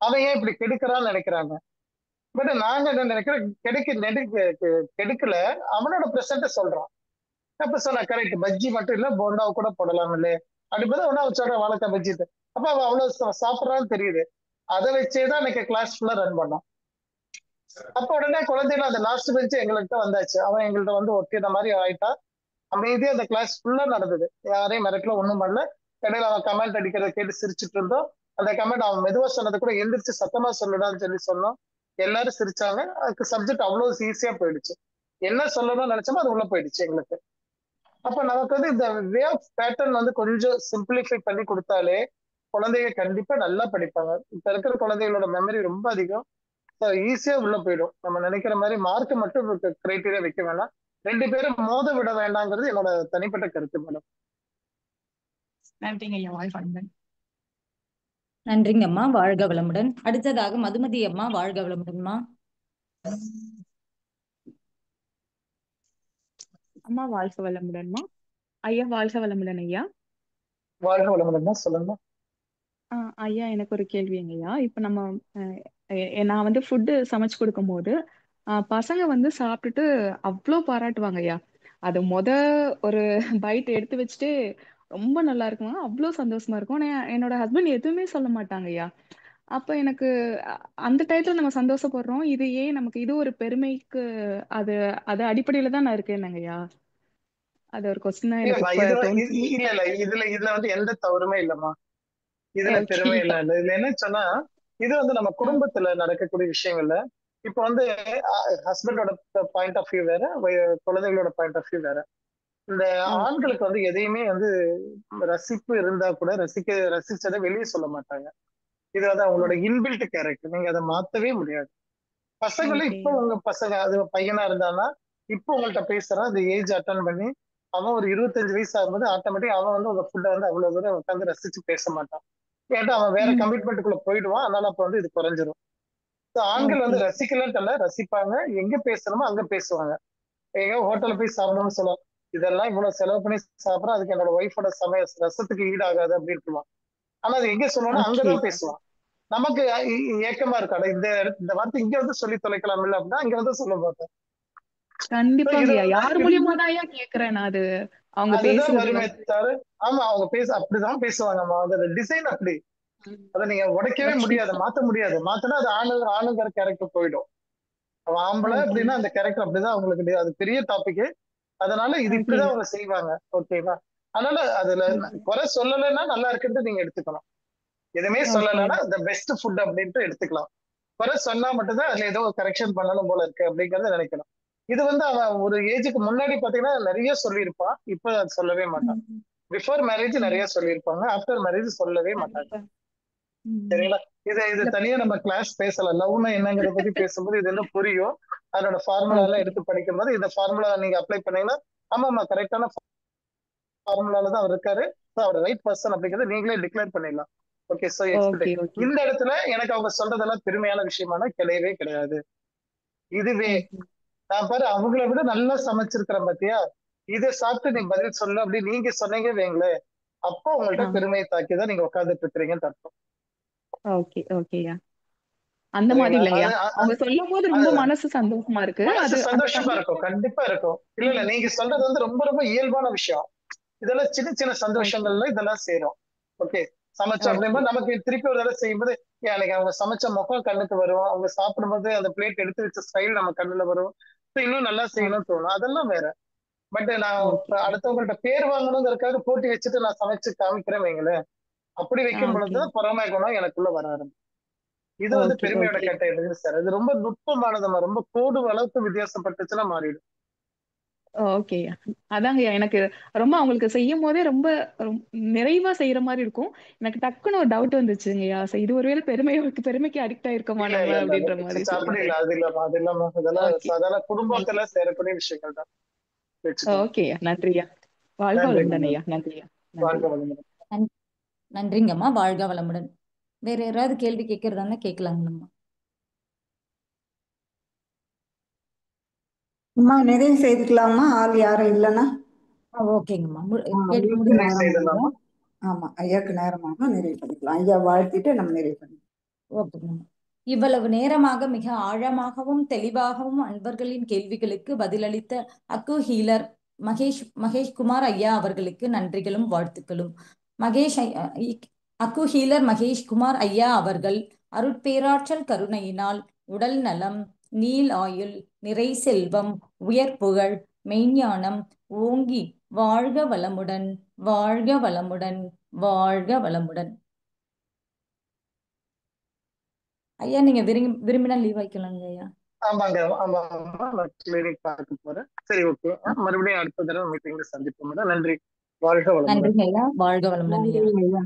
Speaker 2: அவன் ஏன் இப்படி கெடுக்கிறான்னு நினைக்கிறாங்க. பட் நாங்க என்ன நினைக்கிறோம், கெடுக்கல, அவனோட பிரசன்ட சொல்றான். அப்ப சொன்ன கரெக்ட், பஜ்ஜி மட்டும் இல்ல போண்டாவை கூட போடலாம் இல்லையே அப்படிப்பதான் ஒன்னா அவன் சொல்றான் வாழைக்காய் பஜ்ஜி. அப்ப அவன் அவ்வளவு சாப்பிடறான்னு தெரியுது. அதை வச்சேதான் இன்னைக்கு கிளாஸ் ஃபுல்லா ரன் பண்ணான். அப்ப உடனே குழந்தைகள் அந்த லாஸ்ட் பெஞ்சு எங்கள்கிட்ட வந்தாச்சு. அவன் எங்கள்கிட்ட வந்து ஒட்டின மாதிரி ஆயிட்டா. அமைதியா அந்த கிளாஸ் ஃபுல்லா நடந்தது. யாரையும் மிரட்டல, ஒண்ணும் பண்ணல. இடையில அவன் கமெண்ட் அடிக்கிறத கேட்டு சிரிச்சுட்டு இருந்தோம். அந்த கமெண்ட் அவன் மெதுவா சொன்னது கூட எந்திரிச்சு சத்தமா சொல்லுடான்னு சொல்லி சொன்னோம். எல்லாரும் சிரிச்சாங்க. அதுக்கு சப்ஜெக்ட் அவ்வளவு ஈஸியா போயிடுச்சு. என்ன சொல்லணும்னு நினைச்சோமோ அது உள்ள போயிடுச்சு எங்களுக்கு. அப்ப நமக்கு வந்து இந்த வே ஆஃப் பேட்டர்ன் வந்து கொஞ்சம் சிம்பிளிஃபை பண்ணி கொடுத்தாலே குழந்தைங்க கண்டிப்பா நல்லா படிப்பாங்க. இப்ப இருக்கிற குழந்தைகளோட மெமரி ரொம்ப அதிகம். ஈஸியா உள்ள போயிடும். நம்ம நினைக்கிற மாதிரி மார்க் மட்டும் கிரைட்டீரியா வைக்க வேண்டாம். 2 பேரும் மோத விட வேண்டாங்கிறது என்னோட தனிப்பட்ட கருத்து மேடம்.
Speaker 6: நன்றிங்க ஐயா, வாழ்க.
Speaker 4: நன்றிங்க அம்மா, வாழ்க வளமுடன். அடுத்ததாக மதுமதி அம்மா, வாழ்க வளமுடன்மா.
Speaker 7: அம்மா வாழ்க வளமுடன்மா. ஐயா வாழ்க வளமுடன் ஐயா.
Speaker 2: வாழ்க வளமுடன் தான் சொல்லுங்க.
Speaker 7: ஐயா எனக்கு ஒரு கேள்விங்க ஐயா. இப்ப நம்ம நான் வந்து ஃபுட்டு சமைச்சு கொடுக்கும் போது பசங்க வந்து சாப்பிட்டுட்டு அவ்வளோ பாராட்டுவாங்க ஐயா. அது ஒரு பைட் எடுத்து வச்சுட்டு ரொம்ப நல்லா இருக்குங்க, அவ்வளோ சந்தோஷமா இருக்கும். ஆனா என்னோட ஹஸ்பண்ட் எதுவுமே சொல்ல மாட்டாங்க ஐயா. அப்ப எனக்கு அந்த டயத்துல நம்ம சந்தோஷப்படுறோம், இது ஏன் நமக்கு இது ஒரு பெருமைக்கு அது அது அடிப்படையில தான் நான் இருக்கேன் ஐயா. அது ஒரு கொஸ்டினா எனக்கு
Speaker 2: இதுல வந்து எந்த தவறுமே இல்லம்மா. இதுல பெருமை இல்ல. இதுல என்ன சொன்னா, இது வந்து நம்ம குடும்பத்துல நடக்கக்கூடிய விஷயங்கள்ல இப்ப வந்து ஹஸ்பண்டோட பாயிண்ட் ஆஃப் வியூ வேற, குழந்தைகளோட பாயிண்ட் ஆஃப் வியூ வேற. இந்த ஆண்களுக்கு வந்து எதையுமே வந்து ரசிப்பு இருந்தா கூட ரசிச்சதை வெளியே சொல்ல மாட்டாங்க. இது வந்து அவங்களோட இன்பில்ட் கேரக்டர். நீங்க அதை மாத்தவே முடியாது. பசங்களும் இப்ப உங்க பசங்க அது பையனா இருந்தானா இப்ப உங்கள்கிட்ட பேசுறான், அந்த ஏஜ் அட்டன் பண்ணி அவன் ஒரு 25 வயசு ஆகும்போது ஆட்டோமேட்டிக் அவன் வந்து உங்க ஃபுட்டை வந்து அவ்வளவு தூரம் உட்காந்து ரசிச்சு பேச மாட்டான். ஏன்னா அவன் வேற கமிட்மெண்ட்டுக்குள்ள போயிடுவான். அதனால அப்ப வந்து இது குறைஞ்சிரும். ஆண்கள் வந்து ரசிக்கலன்னு ரசிப்பாங்க. எங்க பேசணுமோ அங்க பேசுவாங்க. எங்க ஹோட்டல்ல போய் சாப்பிடணும்னு சொல்லுவாங்க, இதெல்லாம் இவ்வளவு செலவு பண்ணி சாப்பிடறோம், அதுக்கு என்னோட ஒய்ஃபோட ரசத்துக்கு ஈடாகாது அப்படின்னு. ஆனா அது எங்க சொல்லணும்னா அங்கதான் பேசுவான். நமக்கு ஏக்கமா இருக்காது, இந்த வார்த்தை இங்க வந்து சொல்லி தொலைக்கலாம் இல்ல அப்படின்னா இங்க வந்து சொல்ல மாட்டேன்.
Speaker 7: கண்டிப்பா யார் மூலியமா தான் கேக்குறேன் நான். அது அவங்க பேசுறது
Speaker 2: ஆமா, அவங்க அப்படிதான் பேசுவாங்கம்மா. அதோட டிசைன் அப்படி. அதை நீங்க உடைக்கவே முடியாது, மாத்த முடியாது. மாத்தினா அது ஆணுங்கிற கேரக்டர் போயிடும். அவன் ஆம்பளை அப்படின்னா அந்த கேரக்டர் அப்படிதான் அவங்களுக்கு. அது பெரிய டாபிக். அதனால இது இப்படிதான் அவங்க செய்வாங்க. ஓகேவா? அதனால அதுல குறை சொல்லலைன்னா நல்லா இருக்குன்னு நீங்க எடுத்துக்கணும். எதுவுமே சொல்லலைன்னா த பெஸ்ட் ஃபுட் அப்படின்ட்டு எடுத்துக்கலாம். குறை சொன்னா மட்டும்தான் அதுல ஏதோ கரெக்ஷன் பண்ணணும் போல இருக்கு அப்படிங்கறத நினைக்கணும். இது வந்து அவன் ஒரு ஏஜுக்கு முன்னாடி பாத்தீங்கன்னா நிறைய சொல்லியிருப்பான். இப்ப அது சொல்லவே மாட்டான். பிஃபோர் மேரேஜ் நிறைய சொல்லியிருப்பாங்க, ஆஃப்டர் மேரேஜ் சொல்லவே மாட்டாங்க. சரிங்களா? இது தனியா நம்ம கிளாஸ் பேசலாம். லவ்னா என்னங்கிறத பத்தி பேசும்போது இது என்ன புரியும். அதோட ஃபார்முலா எல்லாம் எடுத்து படிக்கும் போது இந்த ஃபார்முலா நீங்க அப்ளை பண்ணீங்கன்னா ஆமா கரெக்டான ஃபார்முலால தான் அவர் இருக்காரு, அவர் ரைட் பர்சன் அப்படிங்கறத நீங்களே டிக்ளேர் பண்ணிடலாம். ஓகே, சோ இந்த இடத்துல எனக்கு அவங்க சொல்றதெல்லாம் பெருமையான விஷயமான கிடையவே கிடையாது. இதுவே நான் பாரு அவங்கள விட நல்லா சமைச்சிருக்கிறேன் பாத்தியா, இதை சாப்பிட்டு நீ பதில் சொல்லு அப்படி நீங்க சொன்னீங்க வைங்களேன், அப்போ உங்கள்ட்ட பெருமையை தாக்கிதான் நீங்க உட்கார்ந்துட்டு இருக்கிறீங்கன்னு அர்த்தம்.
Speaker 7: அந்த மாதிரி இல்லையா? அவங்க சொல்லும் போது ரொம்ப மனசு சந்தோஷமா இருக்கு.
Speaker 2: அது சந்தோஷமா இருக்கும், கண்டிப்பா இருக்கும். இல்ல நீங்க சொல்றது வந்து ரொம்ப ரொம்ப இயல்பான விஷயம். இதெல்லாம் சின்ன சின்ன சந்தோஷங்கள்ல இதெல்லாம் சேரும். ஓகே, சமைச்சோம் அப்படிங்கும்போது நமக்கு திருப்பி ஒரு தடவை செய்யும்போது எனக்கு அவங்க சமைச்ச முகம் கண்ணுக்கு வரும். அவங்க சாப்பிடும்போது அந்த பிளேட் எடுத்து வச்ச ஸ்டைல் நம்ம கண்ணுல வரும். இன்னும் நல்லா செய்யணும்னு தோணும். அதெல்லாம் வேற. பட் நான் அடுத்தவங்கள்ட்ட பேர் வாங்கணுங்கிறதுக்காக போட்டி வச்சுட்டு நான் சமைச்சு காமிக்கிறேன் வைங்களேன், அப்படி வைக்கும் பொழுதுதான் பொறாமை குணம் எனக்குள்ள வர ஆரம்பிக்கும். இது வந்து பெருமையோட கேட்டகரி சார். இது ரொம்ப நுட்பமானது, ரொம்ப கோடு அளவுக்கு வித்தியாசப்பட்டுச்சுன்னா மாறிடும்.
Speaker 7: ஓகேயா, அதாங்கய்யா எனக்கு ரொம்ப அவங்களுக்கு செய்யும் போதே ரொம்ப நிறைவா செய்யற மாதிரி இருக்கும். எனக்கு டக்குன்னு ஒரு டவுட் வந்துச்சுங்கய்யா, இது ஒருவேளை பெருமைக்கு அடிக்ட் ஆயிருக்கோமா நம்ம அப்படின்ற மாதிரி.
Speaker 2: அப்படி இல்ல, அது இல்லாம இதெல்லாம் சாதாரண குடும்பத்துல சேரக்கூடிய விஷயங்கள் தான்.
Speaker 7: ஓகேயா, நன்றியா. வாழ்க
Speaker 2: நன்றி
Speaker 7: வளமுடன் ஐயா. நன்றி ஐயா. நன்றி.
Speaker 2: வாழ்க வளமுடன்.
Speaker 4: நன்- நன்றிங்கம்மா. வாழ்க வளமுடன். வேற யாராவது கேள்வி கேட்கறதா கேட்கலாங்கம்மா.
Speaker 3: அம்மா நிறைவு செய்துக்கலாமா? ஆள் யாரும் இல்லைன்னா
Speaker 4: ஓகேங்கம்மா. கேட்டு
Speaker 3: ஐயாக்கு
Speaker 4: முடிஞ்சு
Speaker 2: நிறைவு செய்தலாமா?
Speaker 3: ஆமா, ஐயாக்கு நேரமாக நிறைவு பண்ணிக்கலாம். ஐயா வாழ்த்திட்டு நம்ம நிறைவு பண்ணிக்கலாம்.
Speaker 4: ஓகேங்கம்மா. இவ்வளவு நேரமாக மிக ஆழமாகவும் தெளிவாகவும் அன்பர்களின் கேள்விகளுக்கு பதிலளித்த அக்கு ஹீலர் மகேஷ்குமார் ஐயா அவர்களுக்கு நன்றிகளும் வாழ்த்துக்களும். அக்கு ஹீலர் மகேஷ்குமார் ஐயா அவர்கள் அருட்பேராற்றல் கருணையினால் உடல் நலம், நீல் ஆயுள், நிறை செல்வம், உயர் புகழ், மெய்ஞானம் ஓங்கி வாழ்க வளமுடன், வாழ்க வளமுடன், வாழ்க வளமுடன். ஐயா நீங்க விரும்பினா லீவ் ஆயிக்கலாங்க ஐயா.
Speaker 2: ஆமாங்க, ஆமாமா, நான் கிளினிக் பார்க்க போறேன். சரி, ஓகே. மறுபடியும் அடுத்த தடவை மீட்டிங்ல சந்திப்போம். நன்றி. வாழ்க வளமுடன்.
Speaker 4: நன்றிங்க ஐயா. வாழ்க வளமுடன் ஐயா.
Speaker 3: ஐயா